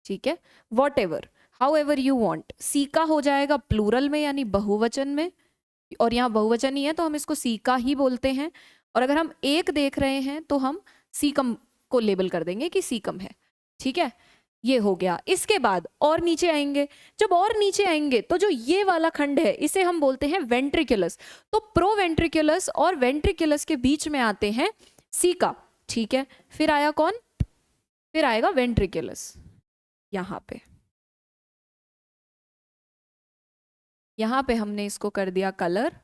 ठीक है, what ever how ever you want, caeca हो जाएगा प्लूरल में यानी बहुवचन में, और यहाँ बहुवचन ही है तो हम इसको सीका ही बोलते हैं, और अगर हम एक देख रहे हैं तो हम सीकम को लेबल कर देंगे कि सीकम है। ठीक है, ये हो गया। इसके बाद और नीचे आएंगे, जब और नीचे आएंगे तो जो ये वाला खंड है इसे हम बोलते हैं वेंट्रिकुलस। तो प्रोवेंट्रिकुलस और वेंट्रिकुलस के बीच में आते हैं सीका। ठीक है, फिर आया कौन, फिर आएगा वेंट्रिकुलस। यहाँ पे हमने इसको कर दिया कलर,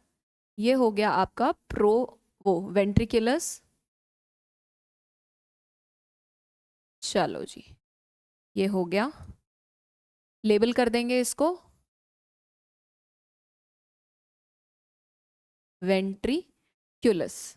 ये हो गया आपका वेंट्रिकुलस। चलो जी, ये हो गया, लेबल कर देंगे इसको वेंट्रिकुलस।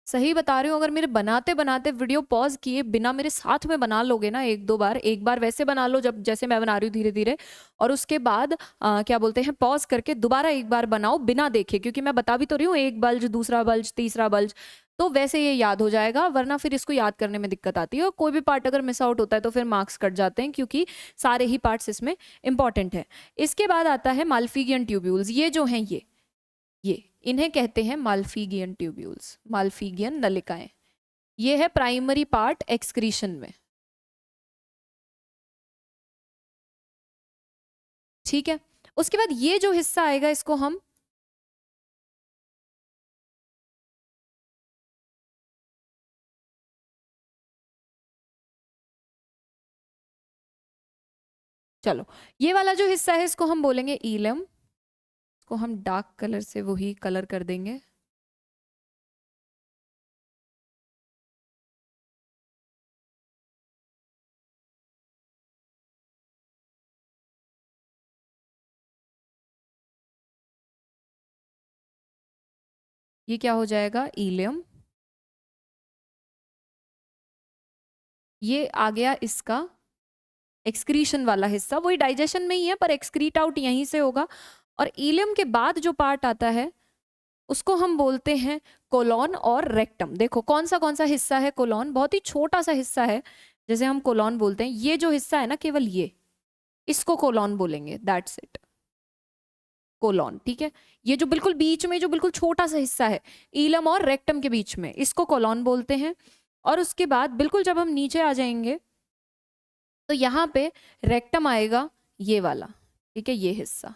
सही बता रही हूँ, अगर मेरे बनाते बनाते वीडियो पॉज किए बिना मेरे साथ में बना लोगे ना एक दो बार, एक बार वैसे बना लो जब जैसे मैं बना रही हूँ धीरे धीरे, और उसके बाद क्या बोलते हैं पॉज करके दोबारा एक बार बनाओ बिना देखे, क्योंकि मैं बता भी तो रही हूँ एक बल्ज दूसरा बल्ज तीसरा बल्ज, तो वैसे ये याद हो जाएगा, वरना फिर इसको याद करने में दिक्कत आती है, और कोई भी पार्ट अगर मिस आउट होता है तो फिर मार्क्स कट जाते हैं, क्योंकि सारे ही पार्ट्स इसमें इंपॉर्टेंट है। इसके बाद आता है माल्फिगियन ट्यूब्यूल्स। ये जो हैं ये इन्हें कहते हैं माल्फिगियन ट्यूब्यूल्स, माल्फिगियन नलिकाएं। ये है प्राइमरी पार्ट एक्सक्रीशन में। ठीक है, उसके बाद ये जो हिस्सा आएगा इसको हम चलो ये वाला जो हिस्सा है इसको हम बोलेंगे ईलम। इसको हम डार्क कलर से वही कलर कर देंगे। ये क्या हो जाएगा, ईलियम। ये आ गया इसका एक्सक्रीशन वाला हिस्सा, वही डाइजेशन में ही है पर एक्सक्रीट आउट यहीं से होगा। और ईलियम के बाद जो पार्ट आता है उसको हम बोलते हैं कोलॉन और रेक्टम। देखो कौन सा हिस्सा है कोलॉन, बहुत ही छोटा सा हिस्सा है जैसे हम कोलॉन बोलते हैं। ये जो हिस्सा है ना केवल ये, इसको कोलॉन बोलेंगे, दैट्स इट, कोलॉन। ठीक है, ये जो बिल्कुल बीच में जो बिल्कुल छोटा सा हिस्सा है ईलम और रेक्टम के बीच में, इसको कोलॉन बोलते हैं। और उसके बाद बिल्कुल जब हम नीचे आ जाएंगे तो यहाँ पे रेक्टम आएगा, ये वाला। ठीक है, ये हिस्सा,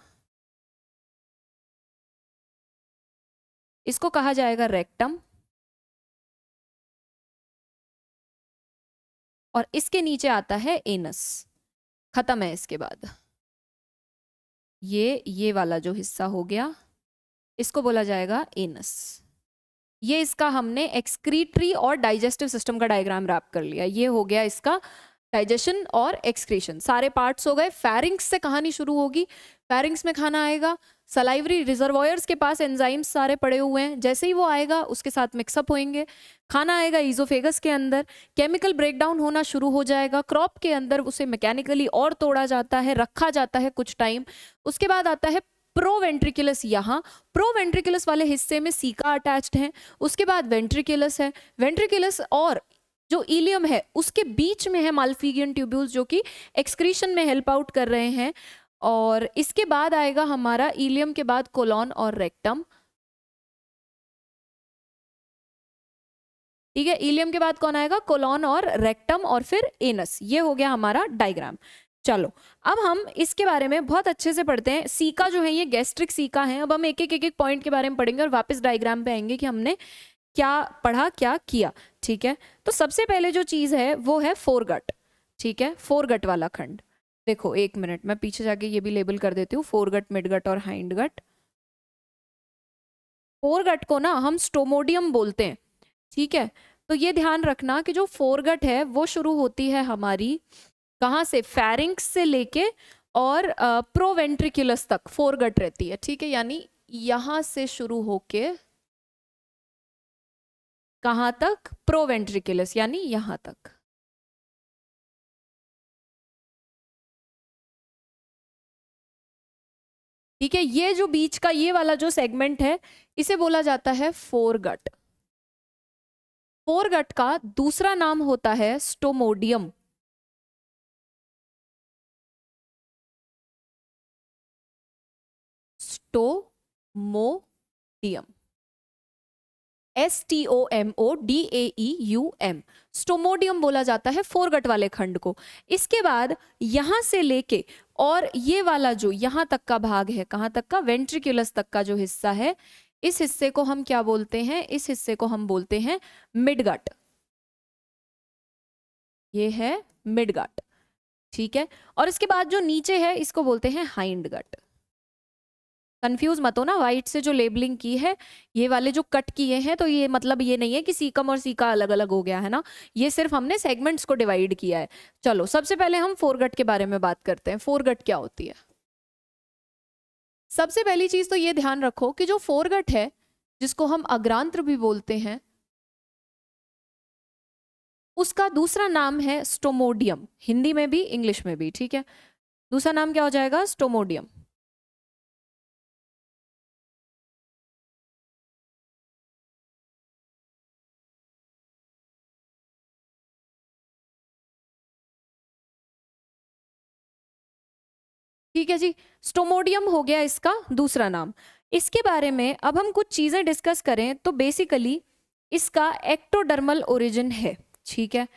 इसको कहा जाएगा रेक्टम। और इसके नीचे आता है एनस, खत्म है इसके बाद। ये वाला जो हिस्सा हो गया इसको बोला जाएगा एनस। ये इसका हमने एक्सक्रीटरी और डाइजेस्टिव सिस्टम का डायग्राम रैप कर लिया। ये हो गया इसका डाइजेशन और एक्सक्रीशन, सारे पार्ट्स हो गए। फेरिंग्स से कहानी शुरू होगी, फेरिंग्स में खाना आएगा, सलाइवरी रिजर्वॉयर्स के पास एंजाइम्स सारे पड़े हुए हैं, जैसे ही वो आएगा उसके साथ मिक्सअप होंगे, खाना आएगा ईजोफेगस के अंदर, केमिकल ब्रेकडाउन होना शुरू हो जाएगा, क्रॉप के अंदर उसे मैकेनिकली और तोड़ा जाता है, रखा जाता है कुछ टाइम। उसके बाद आता है प्रोवेंट्रिकुलस। यहाँ प्रोवेंट्रिकुलस वाले हिस्से में सीका अटैच्ड है, उसके बाद वेंट्रिकुलस है, वेंट्रिकुलस और जो इलियम है उसके बीच में है माल्फिगियन ट्यूब्यूल्स जो कि एक्सक्रीशन में हेल्प आउट कर रहे हैं। और इसके बाद आएगा हमारा इलियम के बाद कोलॉन और रेक्टम। ठीक है, इलियम के बाद कौन आएगा, कोलॉन और रेक्टम, और फिर एनस। ये हो गया हमारा डायग्राम। चलो अब हम इसके बारे में बहुत अच्छे से पढ़ते हैं। सीका जो है ये गैस्ट्रिक सीका है। अब हम एक एक पॉइंट के बारे में पढ़ेंगे और वापस डायग्राम पे आएंगे कि हमने क्या पढ़ा क्या किया। ठीक है, तो सबसे पहले जो चीज है वो है फोरगट। ठीक है, फोरगट वाला खंड। देखो एक मिनट, मैं पीछे जाके ये भी लेबल कर देती हूँ, फोरगट, मिडगट और हाइंडगट। फोरगट को ना हम स्टोमोडियम बोलते हैं, ठीक है। तो ये ध्यान रखना कि जो फोरगट है वो शुरू होती है हमारी कहाँ से, फेरिंक्स से लेके और प्रोवेंट्रिकुलस तक फोरगट रहती है, ठीक है। यानी यहां से शुरू होके कहाँ तक, प्रोवेंट्रिकुलस, यानी यहां तक। ठीक है, ये जो बीच का ये वाला जो सेगमेंट है इसे बोला जाता है फोरगट। फोरगट का दूसरा नाम होता है स्टोमोडियम। स्टोमोडियम, STOMODAEUM, स्टोमोडियम बोला जाता है फोरगट वाले खंड को। इसके बाद यहां से लेके और ये वाला जो यहां तक का भाग है, कहां तक का, वेंट्रिकुलस तक का जो हिस्सा है, इस हिस्से को हम क्या बोलते हैं, इस हिस्से को हम बोलते हैं मिडगट। ये है मिडगट, ठीक है। और इसके बाद जो नीचे है इसको बोलते हैं हाइंडगट। कंफ्यूज मत हो ना, वाइट से जो लेबलिंग की है, ये वाले जो कट किए हैं, तो ये मतलब ये नहीं है कि सीकम और सीका अलग अलग हो गया है ना, ये सिर्फ हमने सेगमेंट्स को डिवाइड किया है। चलो सबसे पहले हम फोरगट के बारे में बात करते हैं। फोरगट क्या होती है? सबसे पहली चीज तो ये ध्यान रखो कि जो फोरगट है, जिसको हम अग्रांत्र भी बोलते हैं, उसका दूसरा नाम है स्टोमोडियम, हिंदी में भी इंग्लिश में भी, ठीक है। दूसरा नाम क्या हो जाएगा? स्टोमोडियम। ठीक है जी, स्टोमोडियम हो गया इसका दूसरा नाम। इसके बारे में अब हम कुछ चीजें डिस्कस करें तो बेसिकली इसका एक्टोडर्मल ओरिजिन है, ठीक है।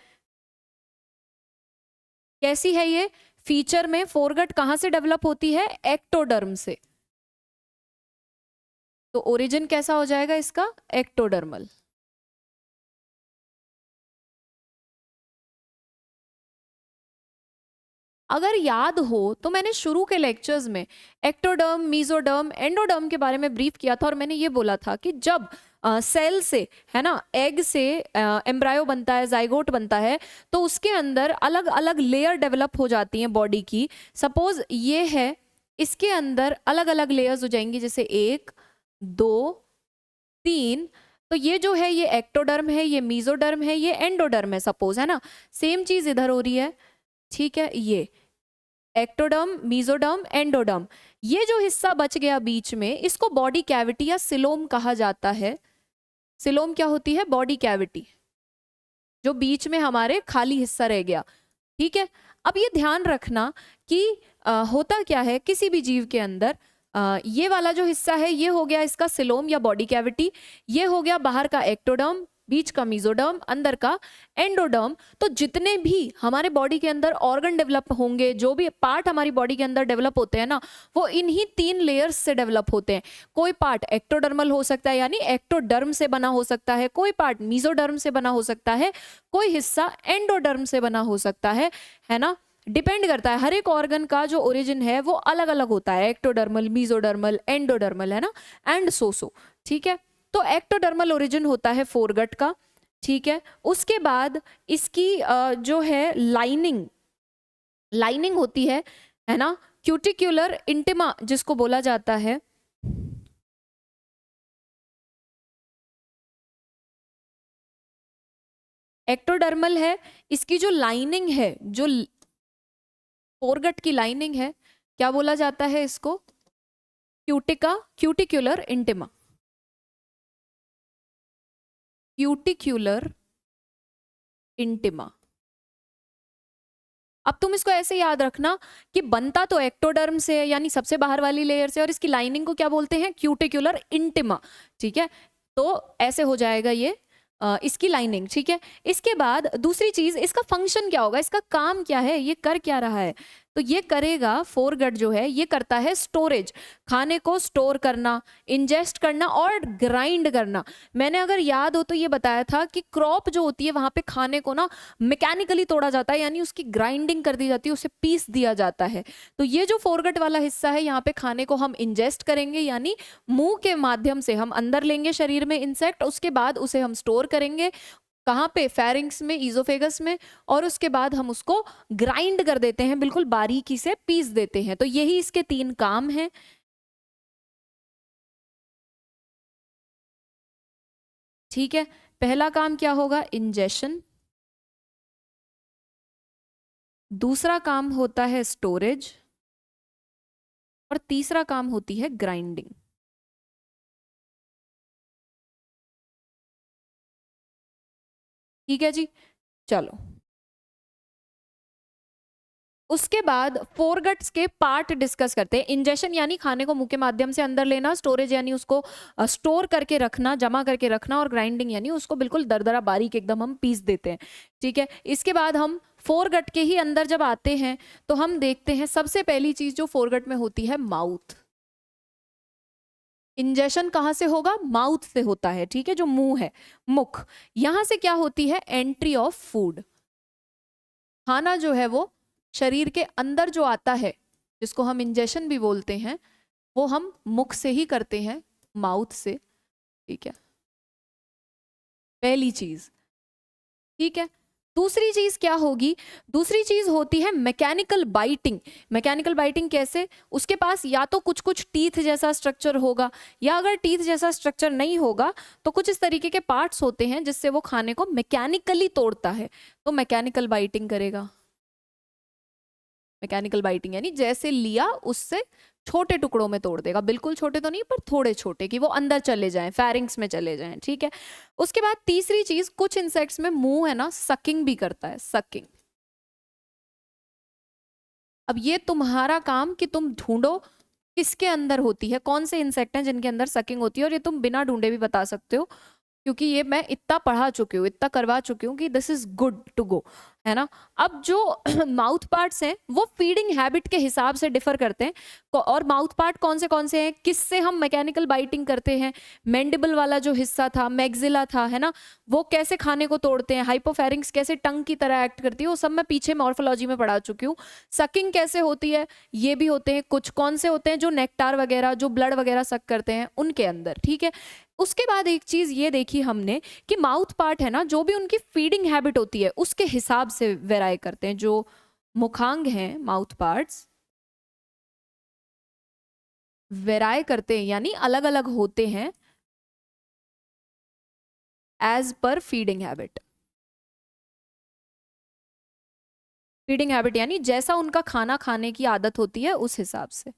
कैसी है ये? फीचर में फोरगट कहां से डेवलप होती है? एक्टोडर्म से। तो ओरिजिन कैसा हो जाएगा इसका? एक्टोडर्मल। अगर याद हो तो मैंने शुरू के लेक्चर्स में एक्टोडर्म, मीजोडर्म, एंडोडर्म के बारे में ब्रीफ किया था, और मैंने ये बोला था कि जब सेल से, है ना, एग से एम्ब्रायो बनता है, जाइगोट बनता है, तो उसके अंदर अलग अलग लेयर डेवलप हो जाती हैं बॉडी की। सपोज ये है, इसके अंदर अलग अलग लेयर्स हो जाएंगी, जैसे 1 2 3। तो ये जो है ये एक्टोडर्म है, ये मीजोडर्म है, ये एंडोडर्म है, सपोज, है ना। सेम चीज इधर हो रही है, ठीक है। ये एक्टोडर्म, मीजोडर्म, एंडोडर्म, ये जो हिस्सा बच गया बीच में, इसको बॉडी कैविटी या सिलोम कहा जाता है। सिलोम क्या होती है? बॉडी कैविटी, जो बीच में हमारे खाली हिस्सा रह गया, ठीक है। अब ये ध्यान रखना कि होता क्या है किसी भी जीव के अंदर, ये वाला जो हिस्सा है ये हो गया इसका सिलोम या बॉडी कैविटी, ये हो गया बाहर का एक्टोडर्म, बीच का मीजोडर्म, अंदर का एंडोडर्म। तो जितने भी हमारे बॉडी के अंदर ऑर्गन डेवलप होंगे, जो भी पार्ट हमारी बॉडी के अंदर डेवलप होते हैं ना, वो इन्हीं 3 लेयर्स से डेवलप होते हैं। कोई पार्ट एक्टोडर्मल हो सकता है, यानी एक्टोडर्म से बना हो सकता है, कोई पार्ट मीजोडर्म से बना हो सकता है, कोई हिस्सा एंडोडर्म से बना हो सकता है ना। डिपेंड करता है, हर एक ऑर्गन का जो ओरिजिन है वो अलग अलग होता है, एक्टोडर्मल, मीजोडर्मल, एंडोडर्मल, है ना, एंड सो, ठीक है। तो एक्टोडर्मल ओरिजिन होता है फोरगट का, ठीक है। उसके बाद इसकी जो है लाइनिंग होती है ना, क्यूटिक्युलर इंटिमा जिसको बोला जाता है। एक्टोडर्मल है, इसकी जो लाइनिंग है, जो फोरगट की लाइनिंग है, क्या बोला जाता है इसको? क्यूटिक्युलर इंटिमा, क्यूटिक्युलर इंटिमा। अब तुम इसको ऐसे याद रखना कि बनता तो एक्टोडर्म से है, यानी सबसे बाहर वाली लेयर से, और इसकी लाइनिंग को क्या बोलते हैं? क्यूटिक्युलर इंटिमा, ठीक है। तो ऐसे हो जाएगा ये इसकी लाइनिंग, ठीक है। इसके बाद दूसरी चीज, इसका फंक्शन क्या होगा, इसका काम क्या है, ये कर क्या रहा है? तो ये करेगा, फोरगट जो है ये करता है स्टोरेज, खाने को स्टोर करना, इंजेस्ट करना और ग्राइंड करना। मैंने अगर याद हो तो ये बताया था कि क्रॉप जो होती है वहां पे खाने को ना मैकेनिकली तोड़ा जाता है, यानी उसकी ग्राइंडिंग कर दी जाती है, उसे पीस दिया जाता है। तो ये जो फोरगट वाला हिस्सा है, यहाँ पे खाने को हम इंजेस्ट करेंगे, यानी मुंह के माध्यम से हम अंदर लेंगे शरीर में इंसेक्ट, उसके बाद उसे हम स्टोर करेंगे कहाँ पे, फेरिंग्स में, इजोफेगस में, और उसके बाद हम उसको ग्राइंड कर देते हैं, बिल्कुल बारीकी से पीस देते हैं। तो यही इसके 3 काम हैं। ठीक है, पहला काम क्या होगा, इंजेशन। दूसरा काम होता है स्टोरेज, और तीसरा काम होती है ग्राइंडिंग। ठीक है जी, चलो उसके बाद फोरगट्स के पार्ट डिस्कस करते हैं। इंजेशन यानी खाने को मुंह के माध्यम से अंदर लेना, स्टोरेज यानी उसको स्टोर करके रखना, जमा करके रखना, और ग्राइंडिंग यानी उसको बिल्कुल दरदरा बारीक एकदम हम पीस देते हैं। ठीक है, इसके बाद हम फोरगट के ही अंदर जब आते हैं तो हम देखते हैं सबसे पहली चीज जो फोरगट में होती है, माउथ। इंजेशन कहाँ से होगा, माउथ से होता है। ठीक है, जो मुंह है, मुख, यहां से क्या होती है, एंट्री ऑफ फूड। खाना जो है वो शरीर के अंदर जो आता है, जिसको हम इंजेशन भी बोलते हैं, वो हम मुख से ही करते हैं, माउथ से। ठीक है, पहली चीज। ठीक है, दूसरी चीज क्या होगी, दूसरी चीज होती है मैकेनिकल बाइटिंग। मैकेनिकल बाइटिंग कैसे, उसके पास या तो कुछ कुछ टीथ जैसा स्ट्रक्चर होगा, या अगर टीथ जैसा स्ट्रक्चर नहीं होगा तो कुछ इस तरीके के पार्ट्स होते हैं जिससे वो खाने को मैकेनिकली तोड़ता है, तो मैकेनिकल बाइटिंग करेगा। मैकेनिकल बाइटिंग यानी जैसे लिया उससे छोटे टुकड़ों में तोड़ देगा, बिल्कुल छोटे तो नहीं पर थोड़े छोटे, कि वो अंदर चले जाएं, फेरिंग्स में चले जाएं। ठीक है, उसके बाद तीसरी चीज, कुछ इंसेक्ट्स में मुंह है ना सकिंग भी करता है, सकिंग। अब ये तुम्हारा काम कि तुम ढूंढो किसके अंदर होती है, कौन से इंसेक्ट हैं जिनके अंदर सकिंग होती है, और ये तुम बिना ढूंढे भी बता सकते हो, क्योंकि ये मैं इतना पढ़ा चुकी हूँ, इतना करवा चुकी हूँ कि this is good to go, है ना। अब जो माउथ पार्ट्स हैं वो फीडिंग हैबिट के हिसाब से डिफर करते हैं। और माउथ पार्ट कौन से हैं, किससे हम मैकेनिकल बाइटिंग करते हैं, मैंडिबल वाला जो हिस्सा था, मैग्जिला था, है ना, वो कैसे खाने को तोड़ते हैं, हाइपोफेरिंग्स कैसे टंग की तरह एक्ट करती है, वो सब मैं पीछे मॉर्फोलॉजी में पढ़ा चुकी हूँ। सकिंग कैसे होती है, ये भी होते हैं कुछ, कौन से होते हैं, जो नेक्टार वगैरह, जो ब्लड वगैरह सक करते हैं उनके अंदर। ठीक है, उसके बाद एक चीज ये देखी हमने कि माउथ पार्ट है ना, जो भी उनकी फीडिंग हैबिट होती है उसके हिसाब से वेराई करते हैं। जो मुखांग हैं माउथ पार्ट्स, वेराई करते हैं यानी अलग अलग होते हैं as per feeding habit. Feeding habit यानी जैसा उनका खाना खाने की आदत होती है उस हिसाब से।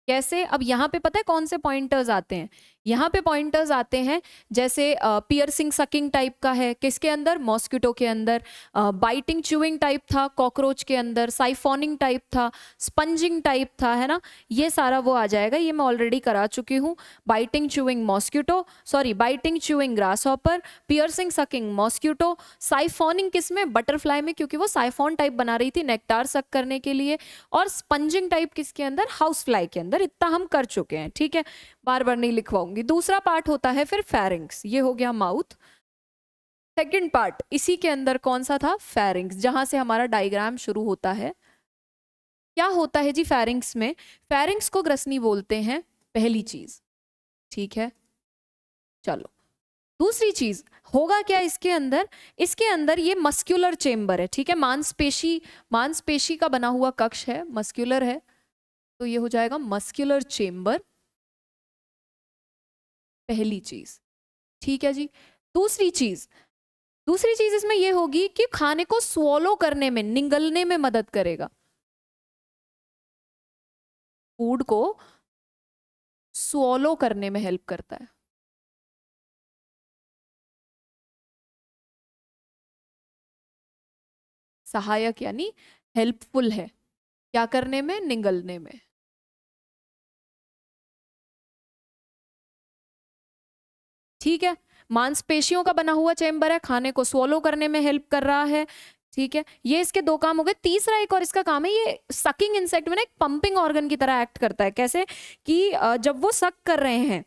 कैसे, अब यहाँ पे पता है कौन से पॉइंटर्स आते हैं, यहाँ पे पॉइंटर्स आते हैं जैसे पियर्सिंग सकिंग टाइप का है, किसके अंदर, मॉस्किटो के अंदर। बाइटिंग च्यूइंग टाइप था कॉकरोच के अंदर, साइफोनिंग टाइप था, स्पंजिंग टाइप था, है ना, ये सारा वो आ जाएगा, ये मैं ऑलरेडी करा चुकी हूँ। Biting chewing mosquito, sorry biting chewing grasshopper, piercing sucking mosquito, siphoning किसमें, बटरफ्लाई में, क्योंकि वो साइफोन टाइप बना रही थी नेक्टार सक करने के लिए, और स्पंजिंग टाइप किसके अंदर, हाउस फ्लाई के अंदर। इतना हम कर चुके हैं, ठीक है, बार बार नहीं लिखवाऊंगी। दूसरा पार्ट होता है फिर फेरिंग्स, ये हो गया माउथ। सेकंड पार्ट इसी के अंदर कौन सा था, फेरिंग्स, जहां से हमारा डायग्राम शुरू होता है। क्या होता है जी फेरिंग्स में, फेरिंग्स को ग्रसनी बोलते हैं, पहली चीज। ठीक है, चलो दूसरी चीज होगा क्या इसके अंदर, इसके अंदर ये मस्क्यूलर चेम्बर है। ठीक है, मांसपेशी, मांसपेशी का बना हुआ कक्ष है, मस्क्यूलर है, तो ये हो जाएगा मस्क्यूलर चेम्बर, पहली चीज। ठीक है जी, दूसरी चीज, दूसरी चीज इसमें यह होगी कि खाने को स्वॉलो करने में, निगलने में मदद करेगा, फूड को स्वॉलो करने में हेल्प करता है। सहायक यानी हेल्पफुल है, क्या करने में, निगलने में। ठीक है, मांसपेशियों का बना हुआ चेम्बर है, खाने को स्वॉलो करने में हेल्प कर रहा है। ठीक है, ये इसके दो काम हो गए। तीसरा एक और इसका काम है, ये सकिंग इंसेक्ट में ना एक पंपिंग ऑर्गन की तरह एक्ट करता है। कैसे कि जब वो सक कर रहे हैं,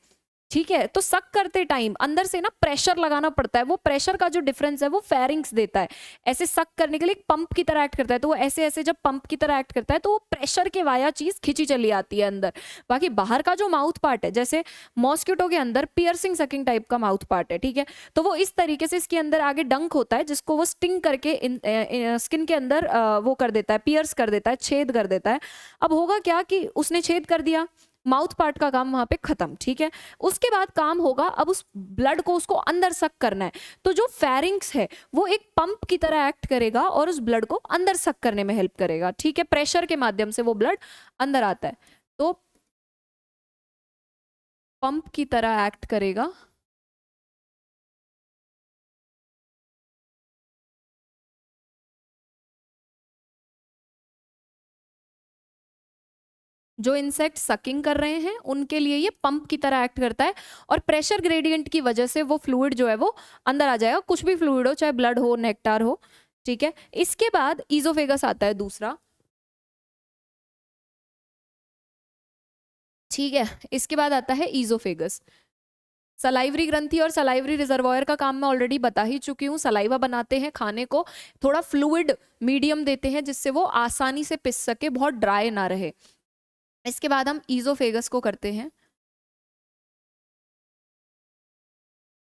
ठीक है, तो सक करते टाइम अंदर से ना प्रेशर लगाना पड़ता है। वो प्रेशर का जो डिफरेंस है वो फेरिंग्स देता है। ऐसे सक करने के लिए एक पंप की तरह एक्ट करता है। तो वो ऐसे ऐसे जब पंप की तरह एक्ट करता है तो वो प्रेशर के वाया चीज खींची चली आती है अंदर। बाकी बाहर का जो माउथ पार्ट है, जैसे मॉस्किटो के अंदर पियर्सिंग सकिंग टाइप का माउथ पार्ट है, ठीक है, तो वो इस तरीके से इसके अंदर आगे डंक होता है, जिसको वो स्टिंग करके स्किन के अंदर वो कर देता है, पियर्स कर देता है, छेद कर देता है। अब होगा क्या कि उसने छेद कर दिया, माउथ पार्ट का काम वहां पे खत्म, ठीक है। उसके बाद काम होगा अब उस ब्लड को उसको अंदर सक करना है। तो जो फेरिंग्स है वो एक पंप की तरह एक्ट करेगा और उस ब्लड को अंदर सक करने में हेल्प करेगा, ठीक है। प्रेशर के माध्यम से वो ब्लड अंदर आता है, तो पंप की तरह एक्ट करेगा। जो इंसेक्ट सकिंग कर रहे हैं उनके लिए ये पंप की तरह एक्ट करता है, और प्रेशर ग्रेडियंट की वजह से वो फ्लूइड जो है वो अंदर आ जाएगा, कुछ भी फ्लूइड हो, चाहे ब्लड हो, नेक्टार हो, ठीक है। इसके बाद ईजोफेगस आता है दूसरा, ठीक है। इसके बाद आता है ईजोफेगस। सलाइवरी ग्रंथि और सलाइवरी रिजर्वॉयर का काम मैं ऑलरेडी बता ही चुकी हूँ। सलाइवा बनाते हैं, खाने को थोड़ा फ्लूइड मीडियम देते हैं जिससे वो आसानी से पिस सके, बहुत ड्राई ना रहे। इसके बाद हम ईजोफेगस को करते हैं।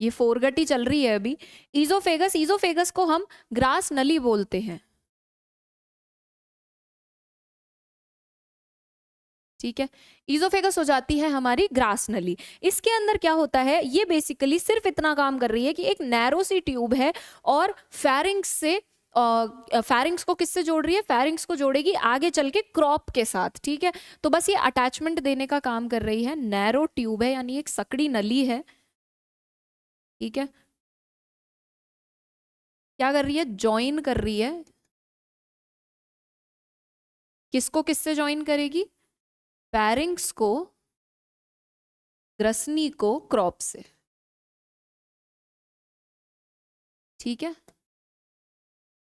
ये फोरगटी चल रही है अभी। ईजोफेगस, ईजोफेगस को हम ग्रास नली बोलते हैं, ठीक है। ईजोफेगस हो जाती है हमारी ग्रास नली। इसके अंदर क्या होता है, ये बेसिकली सिर्फ इतना काम कर रही है कि एक नैरो सी ट्यूब है और फेरिंग्स से फेरिंग्स को किससे जोड़ रही है, फेरिंग्स को जोड़ेगी आगे चल के क्रॉप के साथ, ठीक है। तो बस ये अटैचमेंट देने का काम कर रही है। नैरो ट्यूब है यानी एक सकड़ी नली है, ठीक है। क्या कर रही है, ज्वाइन कर रही है। किसको किससे ज्वाइन करेगी, फेरिंग्स को ग्रसनी को क्रॉप से, ठीक है।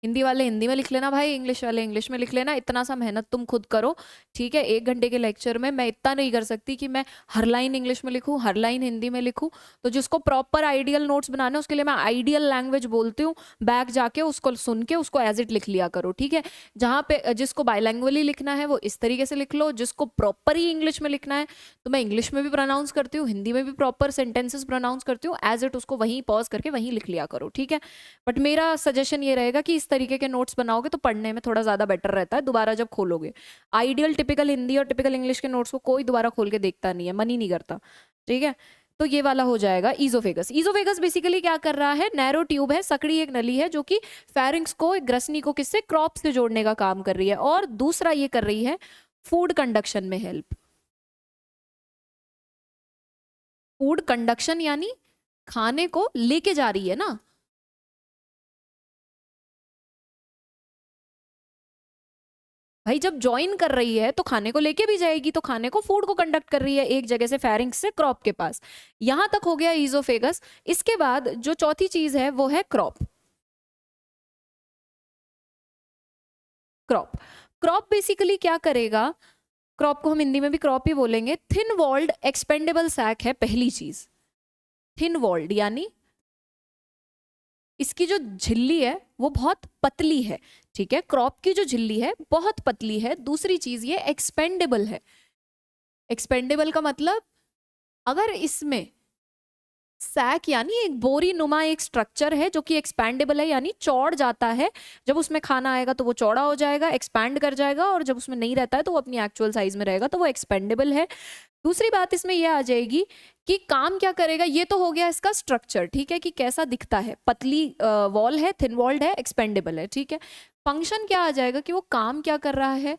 हिंदी वाले हिंदी में लिख लेना भाई, इंग्लिश वाले इंग्लिश में लिख लेना। इतना सा मेहनत तुम खुद करो, ठीक है। 1 घंटे के लेक्चर में मैं इतना नहीं कर सकती कि मैं हर लाइन इंग्लिश में लिखूं, हर लाइन हिंदी में लिखूं। तो जिसको प्रॉपर आइडियल नोट्स बनाने उसके लिए मैं आइडियल लैंग्वेज बोलती हूँ, बैक जाके उसको सुन के उसको एज इट लिख लिया करो, ठीक है। जहाँ पे जिसको बायलैंग्वेजली लिखना है वो इस तरीके से लिख लो, जिसको प्रॉपर ही इंग्लिश में लिखना है तो मैं इंग्लिश में भी प्रोनाउंस करती हूँ, हिंदी में भी प्रॉपर सेंटेंसेस प्रोनाउंस करती हूँ, एज इट उसको वहीं पॉज करके वहीं लिख लिया करो, ठीक है। बट मेरा सजेशन ये रहेगा कि इस तरीके के नोट्स बनाओगे तो पढ़ने में थोड़ा ज्यादा बेटर रहता है दोबारा जब खोलोगे। आइडियल टिपिकल हिंदी और टिपिकल इंग्लिश के नोट्स को कोई दोबारा खोल के देखता नहीं है, मन ही नहीं करता, ठीक है। तो ये वाला हो जाएगा ईजोफेगस। ईजोफेगस बेसिकली क्या कर रहा है, नैरो ट्यूब है, सकड़ी एक नली है जो कि फेरिंग्स को, एक ग्रसनी को किससे, क्रॉप से जोड़ने का काम कर रही है। और दूसरा ये कर रही है फूड कंडक्शन में हेल्प। फूड कंडक्शन यानी खाने को लेके जा रही है ना, भाई जब ज्वाइन कर रही है तो खाने को लेके भी जाएगी, तो खाने को, फूड को कंडक्ट कर रही है एक जगह से फेरिंग्स से क्रॉप के पास। यहां तक हो गया ईजोफेगस। इसके बाद जो चौथी चीज है वो है क्रॉप। क्रॉप, क्रॉप बेसिकली क्या करेगा, क्रॉप को हम हिंदी में भी क्रॉप ही बोलेंगे। थिन वॉल्ड एक्सपेंडेबल सैक है पहली चीज। थिन वॉल्ड यानी इसकी जो झिल्ली है वो बहुत पतली है, ठीक है। क्रॉप की जो झिल्ली है बहुत पतली है। दूसरी चीज ये एक्सपेंडेबल है। एक्सपेंडेबल का मतलब अगर इसमें सैक यानी एक बोरी नुमा एक स्ट्रक्चर है जो कि एक्सपैंडेबल है यानी चौड़ जाता है, जब उसमें खाना आएगा तो वो चौड़ा हो जाएगा, एक्सपैंड कर जाएगा, और जब उसमें नहीं रहता है तो वो अपनी एक्चुअल साइज में रहेगा, तो वो एक्सपेंडेबल है। दूसरी बात इसमें यह आ जाएगी कि काम क्या करेगा। ये तो हो गया इसका स्ट्रक्चर, ठीक है, कि कैसा दिखता है, पतली वॉल है, थिन वॉल्ड है, एक्सपेंडेबल है, ठीक है। फंक्शन क्या आ जाएगा कि वो काम क्या कर रहा है,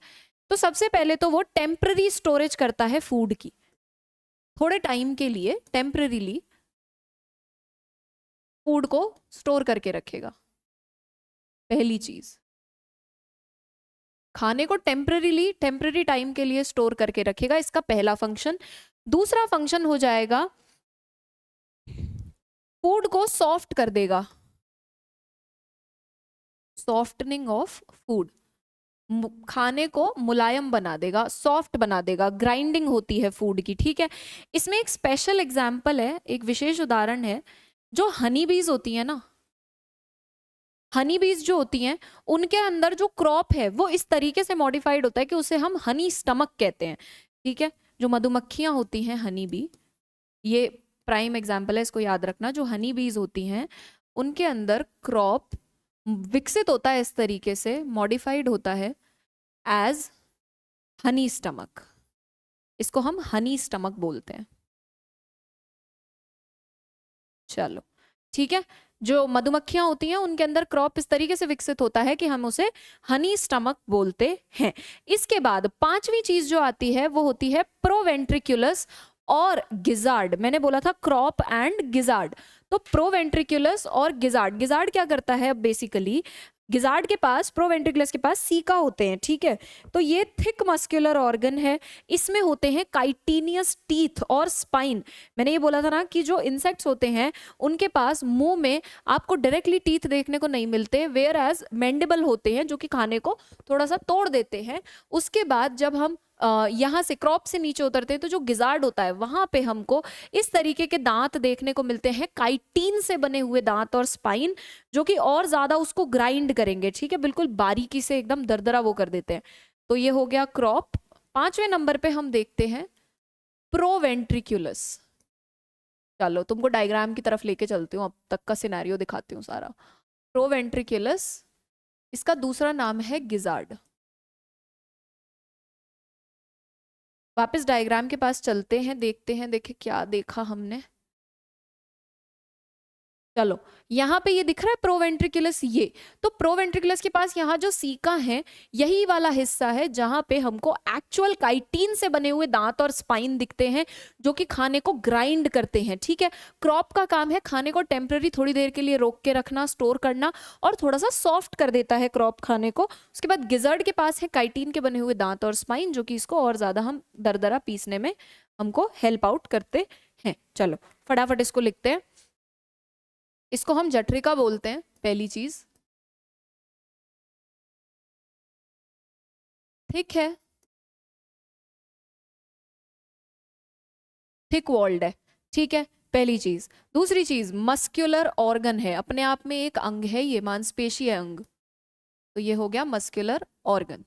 तो सबसे पहले तो वो टेम्पररी स्टोरेज करता है फूड की, थोड़े टाइम के लिए टेम्पररीली फूड को स्टोर करके रखेगा। पहली चीज, खाने को टेम्पररी टाइम के लिए स्टोर करके रखेगा, इसका पहला फंक्शन। दूसरा फंक्शन हो जाएगा फूड को सॉफ्ट कर देगा। सॉफ्टनिंग ऑफ फूड, खाने को मुलायम बना देगा, सॉफ्ट बना देगा, ग्राइंडिंग होती है फूड की, ठीक है। इसमें एक स्पेशल एग्जाम्पल है, एक विशेष उदाहरण है, जो हनी बीज होती है ना, हनी बीज जो होती हैं उनके अंदर जो क्रॉप है वो इस तरीके से मॉडिफाइड होता है कि उसे हम हनी स्टमक कहते हैं, ठीक है। जो मधुमक्खियां होती हैं हनी बी, ये प्राइम एग्जाम्पल है, इसको याद रखना। जो हनी बीज होती हैं उनके अंदर क्रॉप विकसित होता है, इस तरीके से मॉडिफाइड होता है एज हनी स्टमक, इसको हम हनी स्टमक बोलते हैं। चलो ठीक है, जो मधुमक्खियां होती हैं उनके अंदर क्रॉप इस तरीके से विकसित होता है कि हम उसे हनी स्टमक बोलते हैं। इसके बाद पांचवी चीज जो आती है वो होती है प्रोवेंट्रिकुलस और गिजार्ड। मैंने बोला था क्रॉप एंड गिजार्ड, तो प्रोवेंट्रिकुलस और गिजार्ड, गिजार्ड क्या करता है बेसिकली, गिजार्ड के पास, प्रोवेंट्रिकुलस के पास सीका होते हैं, ठीक है। तो ये थिक मस्कुलर ऑर्गन है, इसमें होते हैं काइटिनियस टीथ और स्पाइन। मैंने ये बोला था ना कि जो इंसेक्ट्स होते हैं उनके पास मुंह में आपको डायरेक्टली टीथ देखने को नहीं मिलते, वेयर एज मैंडिबल होते हैं जो कि खाने को थोड़ा सा तोड़ देते हैं। उसके बाद जब हम यहाँ से क्रॉप से नीचे उतरते हैं तो जो गिजार्ड होता है वहां पे हमको इस तरीके के दांत देखने को मिलते हैं, काइटिन से बने हुए दांत और स्पाइन, जो कि और ज्यादा उसको ग्राइंड करेंगे, ठीक है, बिल्कुल बारीकी से एकदम दरदरा वो कर देते हैं। तो ये हो गया क्रॉप। पांचवें नंबर पे हम देखते हैं प्रोवेंट्रिकुलस। चलो तुमको डायग्राम की तरफ लेके चलती हूँ, अब तक का सिनेरियो दिखाती हूँ सारा। प्रोवेंट्रिकुलस, इसका दूसरा नाम है गिजार्ड। वापस डायग्राम के पास चलते हैं, देखते हैं, देखे क्या देखा हमने। चलो यहाँ पे ये दिख रहा है प्रोवेंट्रिकुलस, ये तो प्रोवेंट्रिकुलस के पास यहाँ जो सीका है यही वाला हिस्सा है जहां पे हमको एक्चुअल काइटिन से बने हुए दांत और स्पाइन दिखते हैं जो कि खाने को ग्राइंड करते हैं, ठीक है। क्रॉप का काम है खाने को टेम्पररी थोड़ी देर के लिए रोक के रखना, स्टोर करना, और थोड़ा सा सॉफ्ट कर देता है क्रॉप खाने को। उसके बाद गिजर्ड के पास है काइटिन के बने हुए दांत और स्पाइन जो कि इसको और ज्यादा हम दरदरा पीसने में हमको हेल्प आउट करते हैं। चलो फटाफट इसको लिखते हैं। इसको हम जठरिका बोलते हैं, पहली चीज, ठीक है, थिक वॉल्ड है, ठीक है, पहली चीज। दूसरी चीज मस्कुलर ऑर्गन है, अपने आप में एक अंग है, ये मांसपेशी है अंग, तो ये हो गया मस्कुलर ऑर्गन,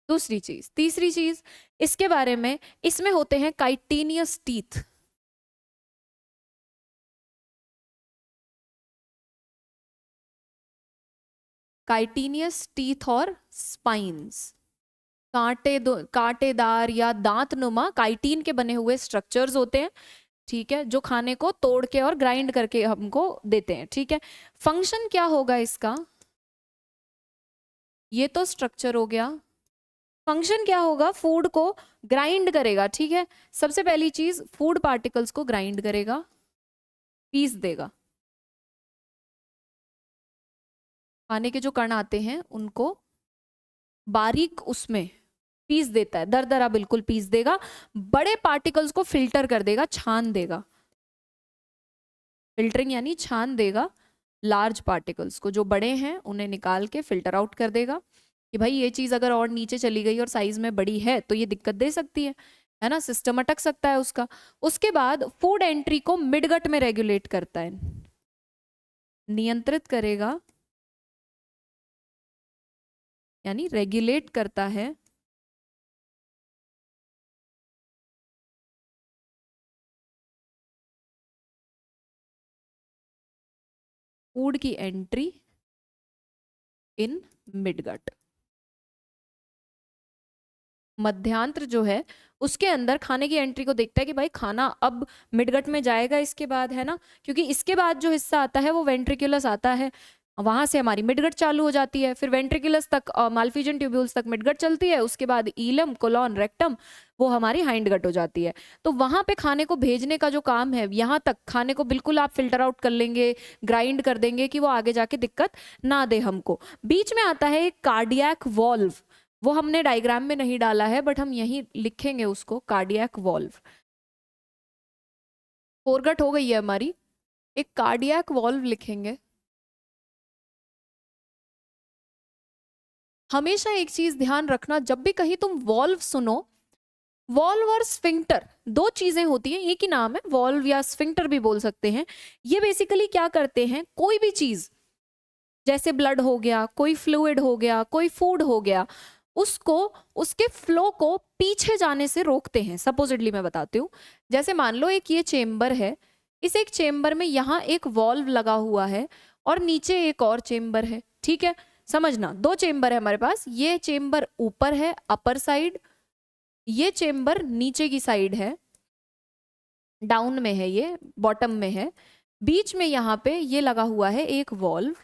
दूसरी चीज। तीसरी चीज इसके बारे में, इसमें होते हैं काइटिनियस टीथ, काइटिनियस टीथ और स्पाइंस, कांटेदार या दांत नुमा काइटिन के बने हुए स्ट्रक्चर्स होते हैं, ठीक है, जो खाने को तोड़ के और ग्राइंड करके हमको देते हैं, ठीक है। फंक्शन क्या होगा इसका, ये तो स्ट्रक्चर हो गया। फंक्शन क्या होगा, फूड को ग्राइंड करेगा, ठीक है। सबसे पहली चीज फूड पार्टिकल्स को ग्राइंड करेगा, पीस देगा, खाने के जो कण आते हैं उनको बारीक उसमें पीस देता है, दरदरा बिल्कुल पीस देगा। बड़े पार्टिकल्स को फिल्टर कर देगा, छान देगा, फिल्टरिंग यानी छान देगा। लार्ज पार्टिकल्स को, जो बड़े हैं उन्हें निकाल के फिल्टर आउट कर देगा कि भाई ये चीज अगर और नीचे चली गई और साइज में बड़ी है तो ये दिक्कत दे सकती है ना, सिस्टम अटक सकता है उसका। उसके बाद फूड एंट्री को मिडगट में रेगुलेट करता है, नियंत्रित करेगा, यानी रेगुलेट करता है फूड की एंट्री इन मिडगट। मध्यांत्र जो है उसके अंदर खाने की एंट्री को देखता है कि भाई खाना अब मिडगट में जाएगा इसके बाद, है ना, क्योंकि इसके बाद जो हिस्सा आता है वो वेंट्रिकुलस आता है, वहां से हमारी मिडगट चालू हो जाती है, फिर वेंट्रिकुलस तक मालफिजन ट्यूब्यूल्स तक मिडगट चलती है, उसके बाद ईलम कोलॉन रेक्टम वो हमारी हाइंडगट हो जाती है। तो वहां पे खाने को भेजने का जो काम है, यहाँ तक खाने को बिल्कुल आप फिल्टर आउट कर लेंगे, ग्राइंड कर देंगे कि वो आगे जाके दिक्कत ना दे हमको। बीच में आता है एक कार्डियक वॉल्व, वो हमने डायग्राम में नहीं डाला है बट हम यहीं लिखेंगे उसको, कार्डियक वॉल्व। फोरगट हो गई है हमारी, एक कार्डियक वॉल्व लिखेंगे। हमेशा एक चीज ध्यान रखना, जब भी कहीं तुम वॉल्व सुनो, वॉल्व और स्फिंक्टर दो चीजें होती हैं, एक ही नाम है, वॉल्व या स्फिंक्टर भी बोल सकते हैं। ये बेसिकली क्या करते हैं, कोई भी चीज जैसे ब्लड हो गया, कोई फ्लूइड हो गया, कोई फूड हो गया, उसको उसके फ्लो को पीछे जाने से रोकते हैं। सपोजिटली मैं बताती हूँ, जैसे मान लो एक ये चेम्बर है, इस एक चेम्बर में यहाँ एक वॉल्व लगा हुआ है और नीचे एक और चेम्बर है, ठीक है, समझना दो चेम्बर है हमारे पास, ये चेम्बर ऊपर है अपर साइड, ये चेम्बर नीचे की साइड है, डाउन में है, ये बॉटम में है, बीच में यहाँ पे ये लगा हुआ है एक वॉल्व।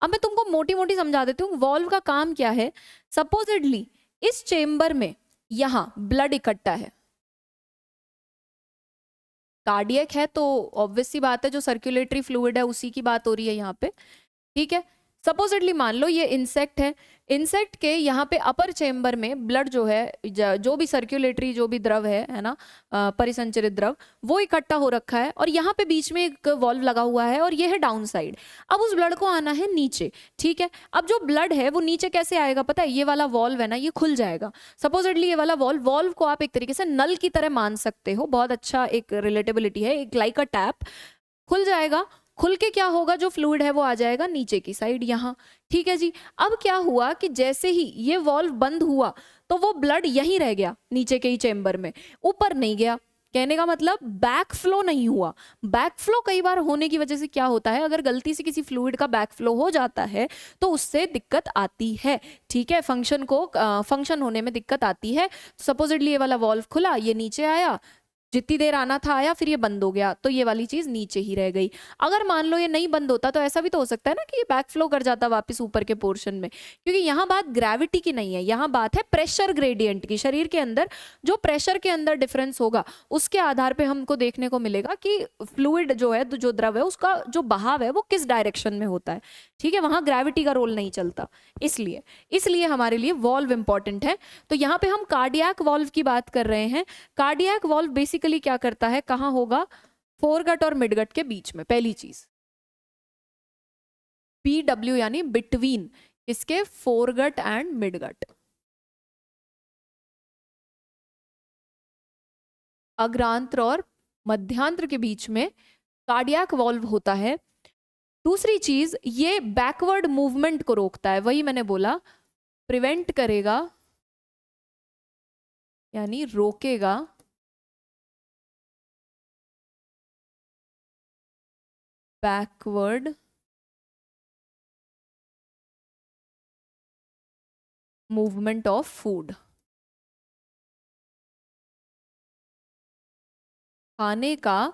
अब मैं तुमको मोटी मोटी समझा देती हूँ वॉल्व का काम क्या है। सपोजिटली इस चेम्बर में यहाँ ब्लड इकट्ठा है, कार्डियक है तो ऑब्वियस सी बात है जो सर्कुलेटरी फ्लूइड है उसी की बात हो रही है यहाँ पे, ठीक है। सपोजिटली मान लो ये इंसेक्ट है, इंसेक्ट के यहाँ पे अपर चेम्बर में ब्लड जो है, जो भी सर्कुलेटरी जो भी द्रव है ना, परिसंचरित द्रव, वो इकट्ठा हो रखा है और यहाँ पे बीच में एक वॉल्व लगा हुआ है और ये है डाउन साइड। अब उस ब्लड को आना है नीचे, ठीक है। अब जो ब्लड है वो नीचे कैसे आएगा पता है, ये वाला वॉल्व है ना, ये खुल जाएगा। सपोजिटली ये वाला वॉल्व को आप एक तरीके से नल की तरह मान सकते हो, बहुत अच्छा एक रिलेटेबिलिटी है, एक लाइक अ टैप, खुल जाएगा। खुल के क्या होगा, जो फ्लूइड है वो आ जाएगा नीचे की साइड यहाँ, ठीक है जी। अब क्या हुआ कि जैसे ही ये वॉल्व बंद हुआ तो वो ब्लड यहीं रह गया नीचे के ही चेम्बर में, ऊपर नहीं गया। कहने का मतलब बैक फ्लो नहीं हुआ। बैक फ्लो कई बार होने की वजह से क्या होता है, अगर गलती से किसी फ्लूइड का बैक फ्लो हो जाता है तो उससे दिक्कत आती है, ठीक है, फंक्शन होने में दिक्कत आती है। सपोजिटली ये वाला वॉल्व खुला, ये नीचे आया, जितनी देर आना था आया, फिर ये बंद हो गया तो ये वाली चीज नीचे ही रह गई। अगर मान लो ये नहीं बंद होता तो ऐसा भी तो हो सकता है ना कि ये बैक फ्लो कर जाता वापस ऊपर के पोर्शन में, क्योंकि यहाँ बात ग्रेविटी की नहीं है, यहाँ बात है प्रेशर ग्रेडियंट की। शरीर के अंदर जो प्रेशर के अंदर डिफरेंस होगा उसके आधार पे हमको देखने को मिलेगा कि फ्लूइड जो है, जो द्रव है, उसका जो बहाव है वो किस डायरेक्शन में होता है, ठीक है। वहां ग्रेविटी का रोल नहीं चलता, इसलिए इसलिए हमारे लिए वॉल्व इंपॉर्टेंट है। तो यहाँ पे हम कार्डियक वॉल्व की बात कर रहे हैं। कार्डियक वॉल्व बेसिकली क्या करता है, कहाँ होगा, फोरगट और मिडगट के बीच में। पहली चीज PW यानी बिटवीन, इसके फोरगट एंड मिडगट, अग्रांत्र और मध्यांत्र के बीच में कार्डियक वॉल्व होता है। दूसरी चीज, ये बैकवर्ड मूवमेंट को रोकता है, वही मैंने बोला, प्रिवेंट करेगा यानी रोकेगा बैकवर्ड मूवमेंट ऑफ फूड। खाने का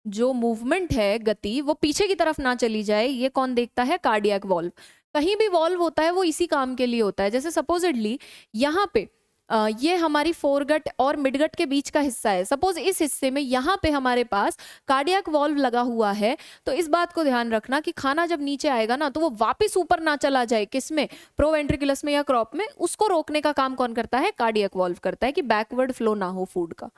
जो मूवमेंट है, गति, वो पीछे की तरफ ना चली जाए, ये कौन देखता है, कार्डियक वॉल्व। कहीं भी वॉल्व होता है वो इसी काम के लिए होता है। जैसे सपोजिटली यहाँ पे ये हमारी फोरगट और मिडगट के बीच का हिस्सा है, सपोज इस हिस्से में यहाँ पे हमारे पास कार्डियक वॉल्व लगा हुआ है, तो इस बात को ध्यान रखना कि खाना जब नीचे आएगा ना तो वो वापस ऊपर ना चला जाए, किसमें, प्रोवेंट्रिकुलस में या क्रॉप में, उसको रोकने का काम कौन करता है, कार्डियक वॉल्व करता है, कि बैकवर्ड फ्लो ना हो फूड का।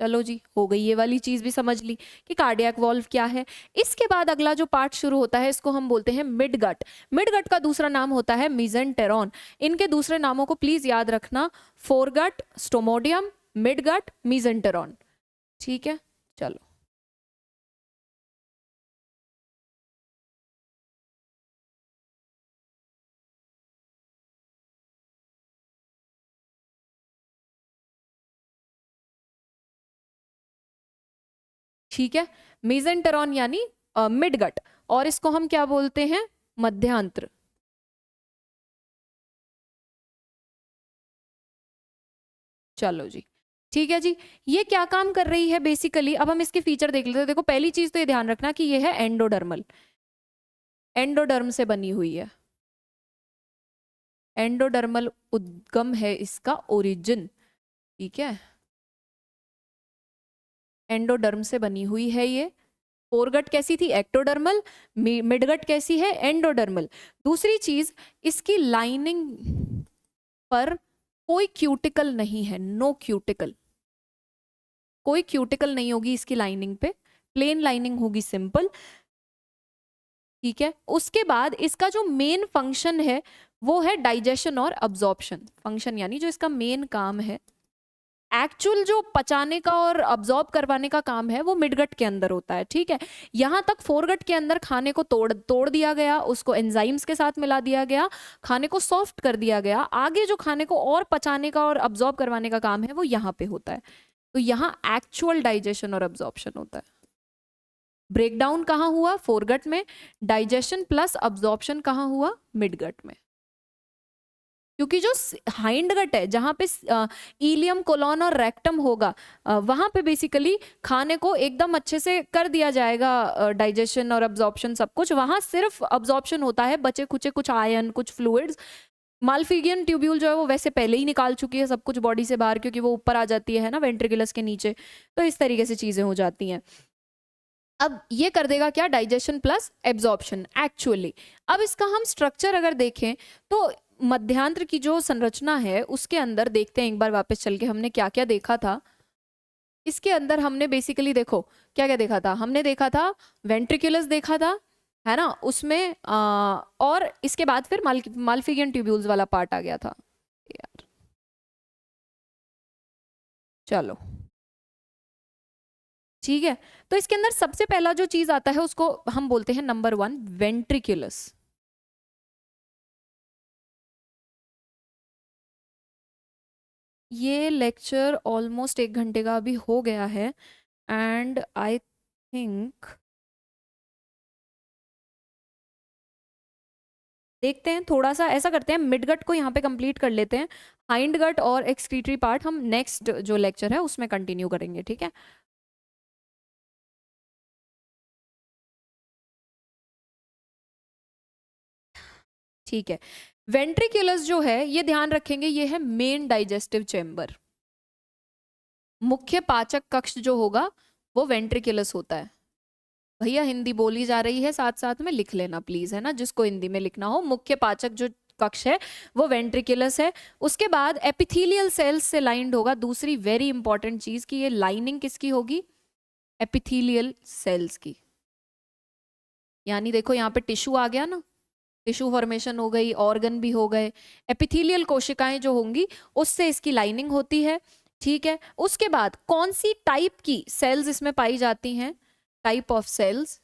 चलो जी, हो गई ये वाली चीज भी समझ ली कि कार्डियक वॉल्व क्या है। इसके बाद अगला जो पार्ट शुरू होता है इसको हम बोलते हैं मिडगट। मिडगट का दूसरा नाम होता है मीजेंटेरॉन। इनके दूसरे नामों को प्लीज याद रखना, फोरगट, स्टोमोडियम, मिडगट, मीजेंटेरॉन, ठीक है। चलो ठीक है, मीजेंटेरॉन यानी मिडगट, और इसको हम क्या बोलते हैं, मध्यांत्र। चलो जी, ठीक है जी। ये क्या काम कर रही है बेसिकली, अब हम इसके फीचर देख लेते हैं। देखो पहली चीज तो ये ध्यान रखना कि ये है एंडोडर्मल, एंडोडर्म से बनी हुई है, एंडोडर्मल उद्गम है इसका, ओरिजिन, ठीक है, एंडोडर्म से बनी हुई है ये। फोरगट कैसी थी, एक्टोडर्मल, मिडगट कैसी है, एंडोडर्मल। दूसरी चीज, इसकी लाइनिंग पर कोई क्यूटिकल नहीं है, नो क्यूटिकल, कोई क्यूटिकल नहीं होगी इसकी लाइनिंग पे, प्लेन लाइनिंग होगी, सिंपल, ठीक है। उसके बाद इसका जो मेन फंक्शन है वो है डाइजेशन और अब्जॉर्प्शन फंक्शन, यानी जो इसका मेन काम है, एक्चुअल जो पचाने का और अब्जॉर्ब करवाने का काम है वो मिडगट के अंदर होता है, ठीक है। यहाँ तक फोरगट के अंदर खाने को तोड़ तोड़ दिया गया, उसको एंजाइम्स के साथ मिला दिया गया, खाने को सॉफ्ट कर दिया गया। आगे जो खाने को और पचाने का और अब्जॉर्ब करवाने का काम है वो यहाँ पे होता है। तो यहाँ एक्चुअल डाइजेशन और अब्जॉर्प्शन होता है। ब्रेकडाउन कहाँ हुआ? फोरगट में। डाइजेशन प्लस अब्जॉर्प्शन कहाँ हुआ? मिडगट में। क्योंकि जो हाइंड गट है जहाँ पे इलियम, कोलोन और रेक्टम होगा, वहां पे बेसिकली खाने को एकदम अच्छे से कर दिया जाएगा, डाइजेशन और अब्जॉर्प्शन सब कुछ। वहां सिर्फ अब्जॉर्प्शन होता है, बचे खुचे कुछ आयन, कुछ फ्लूइड्स। माल्फिगियन ट्यूब्यूल जो है वो वैसे पहले ही निकाल चुकी है सब कुछ बॉडी से बाहर, क्योंकि वो ऊपर आ जाती है ना वेंट्रिकुलस के नीचे। तो इस तरीके से चीजें हो जाती हैं। अब ये कर देगा क्या? Digestion plus absorption actually. अब इसका हम स्ट्रक्चर अगर देखें तो मध्यांत्र की जो संरचना है उसके अंदर देखते हैं एक बार वापस चल के हमने क्या क्या देखा था। इसके अंदर हमने बेसिकली देखो क्या क्या देखा था। हमने देखा था वेंट्रिकुलस देखा था, है ना, उसमें और इसके बाद फिर माल्फिगियन ट्यूब्यूल्स वाला पार्ट आ गया था यार। चलो ठीक है, तो इसके अंदर सबसे पहला जो चीज आता है उसको हम बोलते हैं नंबर 1 वेंट्रिकुलस। ये लेक्चर ऑलमोस्ट 1 घंटे का अभी हो गया है एंड आई थिंक देखते हैं थोड़ा सा ऐसा करते हैं, मिडगट को यहाँ पे कंप्लीट कर लेते हैं। हाइंड गट और एक्सक्रीटरी पार्ट हम नेक्स्ट जो लेक्चर है उसमें कंटिन्यू करेंगे, ठीक है। ठीक है, वेंट्रिकुलस जो है ये ध्यान रखेंगे, ये है मेन डाइजेस्टिव चेम्बर। मुख्य पाचक कक्ष जो होगा वो वेंट्रिकुलस होता है। भैया हिंदी बोली जा रही है, साथ साथ में लिख लेना प्लीज, है ना, जिसको हिंदी में लिखना हो। मुख्य पाचक जो कक्ष है वो वेंट्रिकुलस है। उसके बाद एपिथेलियल सेल्स से लाइंड होगा। दूसरी वेरी इंपॉर्टेंट चीज कि ये लाइनिंग किसकी होगी? एपिथेलियल सेल्स की। यानी देखो यहाँ पे टिश्यू आ गया ना, टिश्यू फॉर्मेशन हो गई, ऑर्गन भी हो गए। एपिथेलियल कोशिकाएं जो होंगी उससे इसकी लाइनिंग होती है, ठीक है। उसके बाद कौन सी टाइप की सेल्स इसमें पाई जाती हैं? Type of cells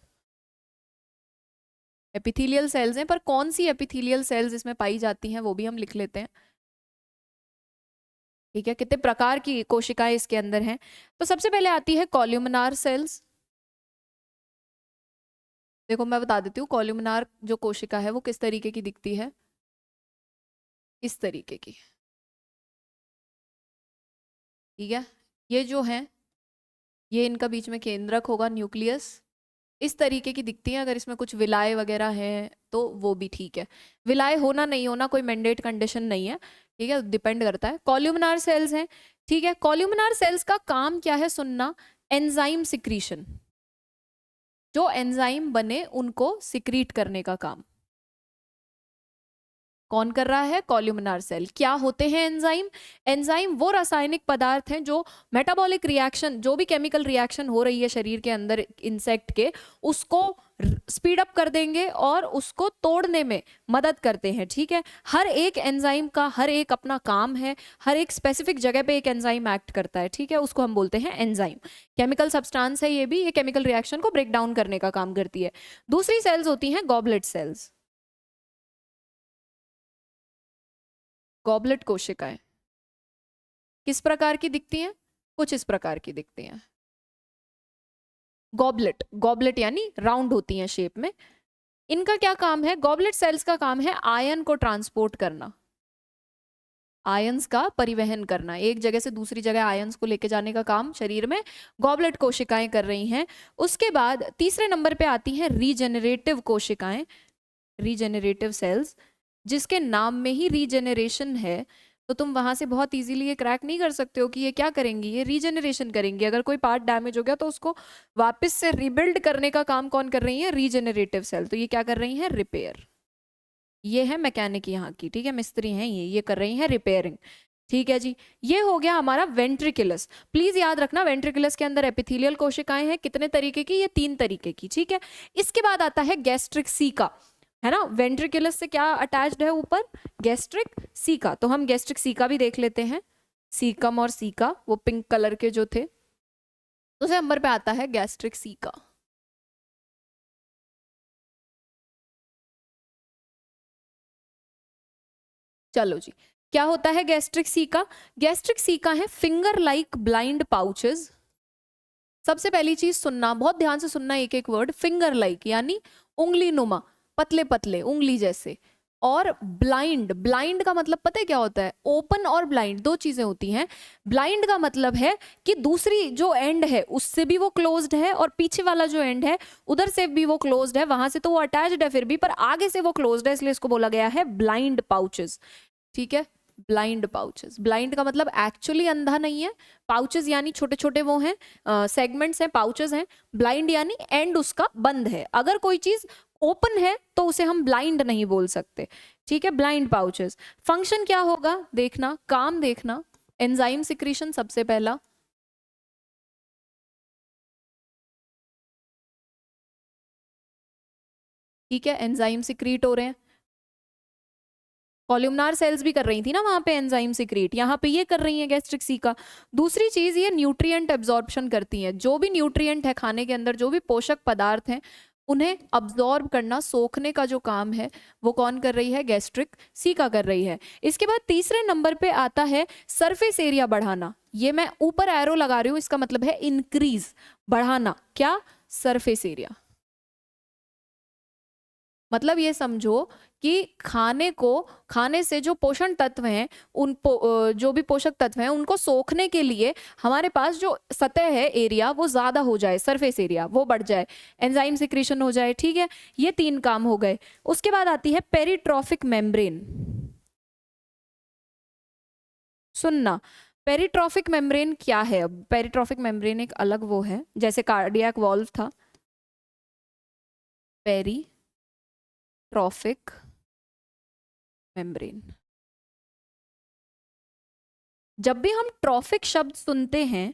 epithelial cells हैं, पर कौन सी एपिथेलियल सेल्स इसमें पाई जाती हैं वो भी हम लिख लेते हैं, ठीक है। कितने प्रकार की कोशिकाएं इसके अंदर हैं? तो सबसे पहले आती है कॉल्यूमिनार सेल्स। देखो मैं बता देती हूँ, कॉल्यूमिनार जो कोशिका है वो किस तरीके की दिखती है, इस तरीके की, ठीक है। ये जो है ये इनका बीच में केंद्रक होगा, न्यूक्लियस, इस तरीके की दिखती है। अगर इसमें कुछ विलाय वगैरह है तो वो भी ठीक है। विलाय होना नहीं होना कोई मैंडेट कंडीशन नहीं है, ठीक है, डिपेंड करता है। कॉल्यूमिनार सेल्स हैं, ठीक है। कॉल्यूमिनार सेल्स का काम क्या है? सुनना, एंजाइम सिक्रीशन। जो एंजाइम बने उनको सिक्रीट करने का काम कौन कर रहा है? कॉल्यूमिनार सेल। क्या होते हैं एंजाइम? एंजाइम वो रासायनिक पदार्थ हैं जो मेटाबॉलिक रिएक्शन, जो भी केमिकल रिएक्शन हो रही है शरीर के अंदर इंसेक्ट के, उसको स्पीड अप कर देंगे और उसको तोड़ने में मदद करते हैं, ठीक है। हर एक एंजाइम का हर एक अपना काम है, हर एक स्पेसिफिक जगह पे एक एंजाइम एक्ट करता है, ठीक है, उसको हम बोलते हैं एंजाइम। केमिकल सब्सटेंस है ये भी, ये केमिकल रिएक्शन को ब्रेक डाउन करने का काम करती है। दूसरी सेल्स होती हैं गॉबलेट सेल्स। गॉबलेट कोशिकाएं किस प्रकार की दिखती हैं? कुछ इस प्रकार की दिखती हैं। गॉबलेट, गॉबलेट यानी राउंड होती हैं शेप में। इनका क्या काम है? गॉबलेट सेल्स का काम है आयन को ट्रांसपोर्ट करना, आयंस का परिवहन करना, एक जगह से दूसरी जगह आयंस को लेके जाने का काम शरीर में गॉबलेट कोशिकाएं कर रही हैं। उसके बाद तीसरे नंबर पे आती हैं रीजेनरेटिव कोशिकाएं, रीजेनरेटिव सेल्स, जिसके नाम में ही रीजेनरेशन है। तो तुम वहां से बहुत इजीली ये क्रैक नहीं कर सकते हो कि ये क्या करेंगी, ये रीजेनरेशन करेंगी। अगर कोई पार्ट डैमेज हो गया तो उसको वापस से रिबिल्ड करने का काम कौन कर रही है? Regenerative cell. तो ये क्या कर रही है? रिपेयर। ये है मैकेनिक यहाँ की, ठीक है, मिस्त्री हैं ये कर रही है रिपेयरिंग, ठीक है जी। ये हो गया हमारा वेंट्रिकुलस। प्लीज याद रखना वेंट्रिकुलस के अंदर एपिथेलियल कोशिकाएं हैं, कितने तरीके की? ये 3 तरीके की, ठीक है। इसके बाद आता है गैस्ट्रिक सीका। है ना। वेंट्रिकुलस से क्या अटैच्ड है ऊपर, गैस्ट्रिक सीका। तो हम गैस्ट्रिक सीका भी देख लेते हैं, सीकम और सीका वो पिंक कलर के जो थे। तो दूसरे नंबर पे आता है गैस्ट्रिक सीका। चलो जी, क्या होता है गैस्ट्रिक सीका? गैस्ट्रिक सीका है फिंगर लाइक ब्लाइंड पाउचेस। सबसे पहली चीज सुनना, बहुत ध्यान से सुनना एक एक वर्ड, फिंगर लाइक यानी उंगली नुमा, पतले पतले उंगली जैसे। और ब्लाइंड, ब्लाइंड का मतलब पता है क्या होता है? ओपन और ब्लाइंड दो चीजें होती हैं। ब्लाइंड का मतलब है कि दूसरी जो एंड है उससे भी वो क्लोज्ड है, और पीछे वाला जो एंड है उधर से भी वो क्लोज्ड है, वहां से तो वो अटैच्ड है फिर भी, पर आगे से वो क्लोज्ड है, इसलिए इसको बोला गया है ब्लाइंड पाउचेस। ठीक है, ब्लाइंड पाउचेस। ब्लाइंड का मतलब एक्चुअली अंधा नहीं है, पाउचेस यानी छोटे छोटे वो हैं, सेगमेंट्स हैं, पाउचेस हैं। ब्लाइंड यानी एंड उसका बंद है। अगर कोई चीज ओपन है तो उसे हम ब्लाइंड नहीं बोल सकते। ठीक है, ब्लाइंड पाउचेस। फंक्शन क्या होगा देखना, काम देखना, एंजाइम सिक्रीशन सबसे पहला। ठीक है, एंजाइम सिक्रीट हो रहे हैं, कॉल्यूमनार सेल्स भी कर रही थी ना वहां पे एंजाइम सिक्रीट, यहाँ पे ये कर रही है गैस्ट्रिक सीका। दूसरी चीज ये न्यूट्रिएंट एब्जॉर्प्शन करती हैं, जो भी न्यूट्रिएंट है खाने के अंदर, जो भी पोषक पदार्थ हैं उन्हें अब्जॉर्ब करना, सोखने का जो काम है वो कौन कर रही है? गैस्ट्रिक सीका कर रही है। इसके बाद तीसरे नंबर पे आता है सरफेस एरिया बढ़ाना। ये मैं ऊपर एरो लगा रही हूँ, इसका मतलब है इंक्रीज, बढ़ाना। क्या? Surface area. मतलब ये समझो कि खाने को, खाने से जो पोषण तत्व हैं जो भी पोषक तत्व हैं उनको सोखने के लिए हमारे पास जो सतह है, एरिया, वो ज्यादा हो जाए, सरफेस एरिया वो बढ़ जाए, एंजाइम सिक्रीशन हो जाए। ठीक है, ये तीन काम हो गए। उसके बाद आती है पेरिट्रॉफिक मेम्ब्रेन। सुनना, पेरिट्रॉफिक मेम्ब्रेन क्या है? अब पेरिट्रॉफिक मेम्ब्रेन एक अलग वो है, जैसे कार्डियक वॉल्व था, पेरिट्रॉफिक मेम्ब्रेन। जब भी हम ट्रॉफिक शब्द सुनते हैं,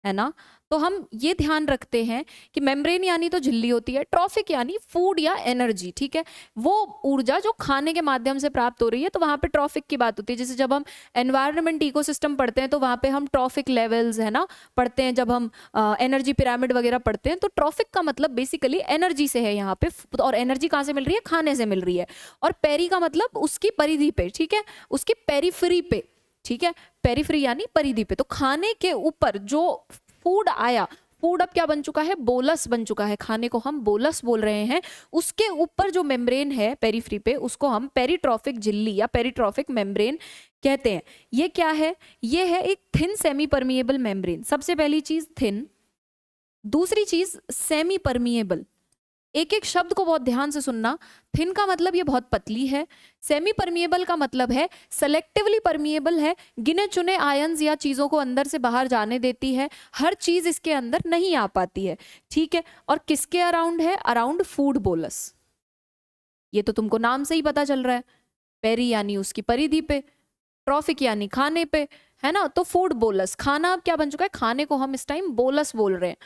है ना, तो हम ये ध्यान रखते हैं कि मेम्ब्रेन यानी तो झिल्ली होती है, ट्रॉफिक यानी फूड या एनर्जी। ठीक है, वो ऊर्जा जो खाने के माध्यम से प्राप्त हो रही है, तो वहां पे ट्रॉफिक की बात होती है। जैसे जब हम एनवायरनमेंट इकोसिस्टम पढ़ते हैं तो वहां पे हम ट्रॉफिक लेवल्स, है ना, पढ़ते हैं। जब हम एनर्जी पिरामिड वगैरह पढ़ते हैं तो ट्रॉफिक का मतलब बेसिकली एनर्जी से है यहाँ पे, और एनर्जी कहाँ से मिल रही है? खाने से मिल रही है। और पेरी का मतलब उसकी परिधि पे, ठीक है, उसकी पेरीफ्री पे। ठीक है, पेरीफ्री यानी परिधि पे। तो खाने के ऊपर जो फूड आया, फूड अब क्या बन चुका है? बोलस बन चुका है, खाने को हम बोलस बोल रहे हैं। उसके ऊपर जो मेम्ब्रेन है पेरीफ्री पे, उसको हम पेरिट्रॉफिक झिल्ली या पेरिट्रॉफिक मेम्ब्रेन कहते हैं। ये क्या है? ये है एक थिन सेमी परमिएबल मेम्ब्रेन। सबसे पहली चीज थिन, दूसरी चीज सेमी परमिएबल। एक एक शब्द को बहुत ध्यान से सुनना। थिन का मतलब ये बहुत पतली है, सेमी परमिएबल का मतलब है सेलेक्टिवली परमिएबल है, गिने चुने आयंस या चीजों को अंदर से बाहर जाने देती है, हर चीज इसके अंदर नहीं आ पाती है। ठीक है, और किसके अराउंड है? Around food bolus. ये तो तुमको नाम से ही पता चल रहा है, पेरी यानी उसकी परिधि पे, ट्रॉफिक यानी खाने पे, है ना। तो फूड बोलस, खाना अब क्या बन चुका है? खाने को हम इस टाइम बोलस बोल रहे हैं।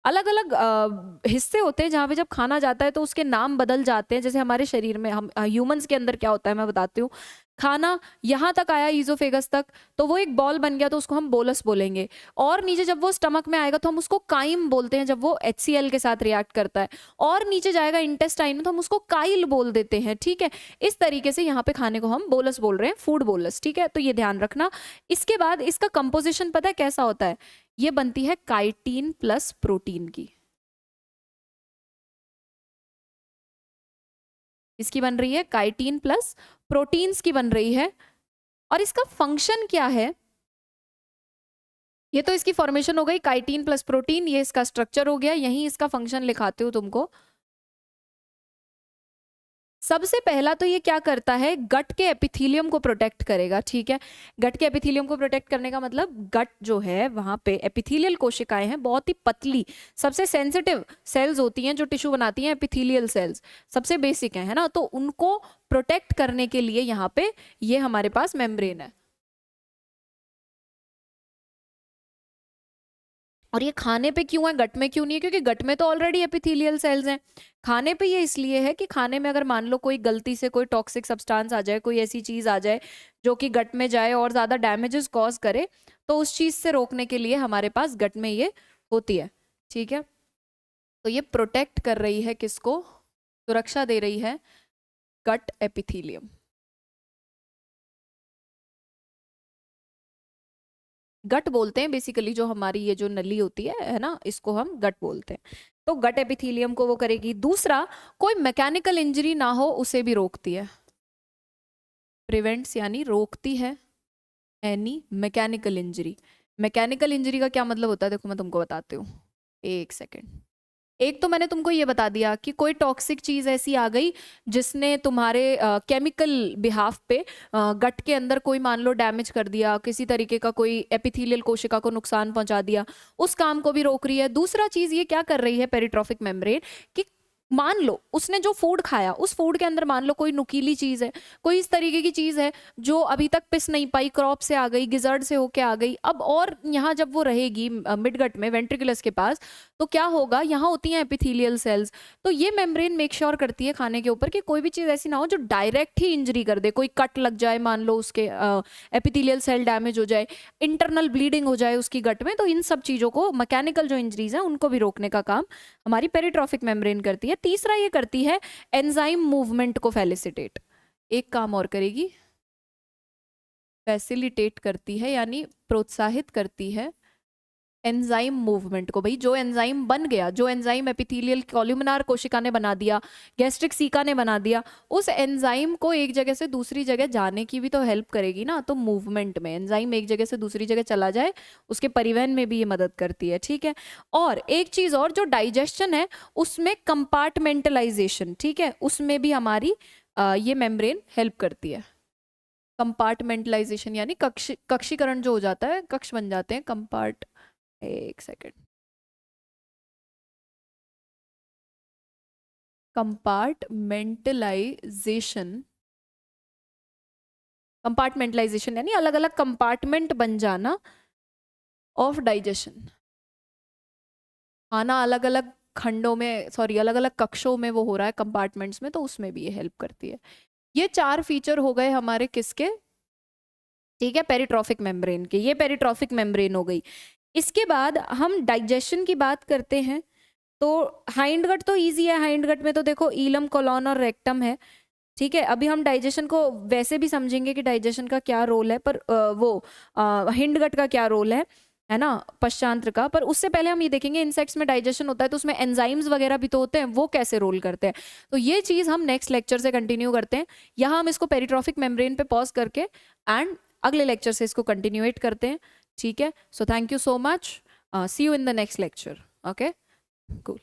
अलग अलग हिस्से होते हैं जहाँ पे जब खाना जाता है तो उसके नाम बदल जाते हैं। जैसे हमारे शरीर में, हम ह्यूमंस के अंदर क्या होता है मैं बताती हूँ। खाना यहाँ तक आया, ईजोफेगस तक, तो वो एक बॉल बन गया तो उसको हम बोलस बोलेंगे। और नीचे जब वो स्टमक में आएगा तो हम उसको काइम बोलते हैं, जब वो HCl के साथ रिएक्ट करता है। और नीचे जाएगा इंटेस्टाइन में तो हम उसको काइल बोल देते हैं। ठीक है, इस तरीके से यहाँ पे खाने को हम बोलस बोल रहे हैं, फूड बोलस। ठीक है, तो ये ध्यान रखना। इसके बाद इसका कंपोजिशन पता है कैसा होता है? ये बनती है काइटिन प्लस प्रोटीन की। इसकी बन रही है काइटिन प्लस प्रोटीन्स की बन रही है। और इसका फंक्शन क्या है? ये तो इसकी फॉर्मेशन हो गई, काइटिन प्लस प्रोटीन, ये इसका स्ट्रक्चर हो गया। यही इसका फंक्शन लिखाते हो तुमको। सबसे पहला तो ये क्या करता है? गट के एपिथेलियम को प्रोटेक्ट करेगा। ठीक है, गट के एपिथेलियम को प्रोटेक्ट करने का मतलब, गट जो है वहां पे एपिथेलियल कोशिकाएं हैं, बहुत ही पतली, सबसे सेंसिटिव सेल्स होती हैं जो टिश्यू बनाती हैं, एपिथेलियल सेल्स सबसे बेसिक है ना। तो उनको प्रोटेक्ट करने के लिए यहाँ पे ये हमारे पास मेम्ब्रेन है। और ये खाने पे क्यों है, गट में क्यों नहीं है? क्योंकि गट में तो ऑलरेडी एपिथेलियल सेल्स हैं। खाने पे ये इसलिए है कि खाने में अगर मान लो कोई गलती से कोई टॉक्सिक सब्सटेंस आ जाए, कोई ऐसी चीज आ जाए जो कि गट में जाए और ज्यादा डैमेजेस कॉज करे, तो उस चीज से रोकने के लिए हमारे पास गट में ये होती है। ठीक है, तो ये प्रोटेक्ट कर रही है किसको, सुरक्षा दे रही है गट एपिथेलियम। गट बोलते हैं बेसिकली जो हमारी ये जो नली होती है ना, इसको हम गट बोलते हैं। तो गट एपिथेलियम को वो करेगी। दूसरा, कोई मैकेनिकल इंजरी ना हो उसे भी रोकती है। प्रिवेंट्स यानी रोकती है any mechanical injury. Mechanical injury का क्या मतलब होता है, देखो मैं तुमको बताती हूँ, एक सेकेंड। एक तो मैंने तुमको ये बता दिया कि कोई टॉक्सिक चीज ऐसी आ गई जिसने तुम्हारे केमिकल बिहाफ पे गट के अंदर कोई मान लो डैमेज कर दिया, किसी तरीके का कोई एपिथेलियल कोशिका को नुकसान पहुंचा दिया, उस काम को भी रोक रही है। दूसरा चीज ये क्या कर रही है पेरिट्रॉफिक मेम्ब्रेन, कि मान लो उसने जो फूड खाया, उस फूड के अंदर मान लो कोई नुकीली चीज है, कोई इस तरीके की चीज है जो अभी तक पिस नहीं पाई, क्रॉप से आ गई, गिजर्ड से होके आ गई। अब और यहाँ जब वो रहेगी मिडगट में वेंट्रिकुलस के पास, तो क्या होगा, यहाँ होती हैं एपिथेलियल सेल्स। तो ये मेम्ब्रेन मेक श्योर करती है खाने के ऊपर कि कोई भी चीज ऐसी ना हो जो डायरेक्ट ही इंजरी कर दे। कोई कट लग जाए, मान लो उसके एपिथेलियल सेल डैमेज हो जाए, इंटरनल ब्लीडिंग हो जाए उसकी गट में, तो इन सब चीजों को, मैकेनिकल जो इंजरीज हैं उनको भी रोकने का काम हमारी पेरिट्रॉफिक मेम्ब्रेन करती है। तीसरा ये करती है एंजाइम मूवमेंट को फैसिलिटेट। एक काम और करेगी, फैसिलिटेट करती है यानी प्रोत्साहित करती है एंजाइम मूवमेंट को। भाई जो एंजाइम बन गया, जो एंजाइम एपिथेलियल कॉल्यूमिनार कोशिका ने बना दिया, गैस्ट्रिक सीका ने बना दिया, उस एंजाइम को एक जगह से दूसरी जगह जाने की भी तो हेल्प करेगी ना। तो मूवमेंट में एंजाइम एक जगह से दूसरी जगह चला जाए, उसके परिवहन में भी ये मदद करती है। ठीक है, और एक चीज और, जो डाइजेशन है उसमें कंपार्टमेंटलाइजेशन, ठीक है, उसमें भी हमारी ये मेम्ब्रेन हेल्प करती है। कंपार्टमेंटलाइजेशन यानी कक्षीकरण जो हो जाता है, कक्ष बन जाते हैं, कंपार्ट, एक सेकेंड, कंपार्टमेंटलाइजेशन, कंपार्टमेंटलाइजेशन यानी अलग अलग कंपार्टमेंट बन जाना ऑफ डाइजेशन। खाना अलग अलग खंडों में, सॉरी अलग अलग कक्षों में वो हो रहा है, कंपार्टमेंट्स में, तो उसमें भी ये हेल्प करती है। ये 4 फीचर हो गए हमारे किसके, ठीक है, पेरिट्रॉफिक मेम्ब्रेन के। ये पेरिट्रॉफिक मेम्ब्रेन हो गई। इसके बाद हम डाइजेशन की बात करते हैं। तो हाइंड गट तो इजी है, हाइंड गट में तो देखो ईलम, कोलॉन और रेक्टम है। ठीक है, अभी हम डाइजेशन को वैसे भी समझेंगे कि डाइजेशन का क्या रोल है, पर हिंड गट का क्या रोल है ना, पश्चांत्र का। पर उससे पहले हम ये देखेंगे इंसेक्ट्स में डाइजेशन होता है तो उसमें एंजाइम्स वगैरह भी तो होते हैं, वो कैसे रोल करते हैं। तो ये चीज हम नेक्स्ट लेक्चर से कंटिन्यू करते हैं। यहाँ हम इसको पेरिट्रॉफिक मेम्ब्रेन पे पॉज करके एंड अगले लेक्चर से इसको कंटिन्यूएट करते हैं। ठीक है, so thank you so much, see you in the next lecture. Okay, cool.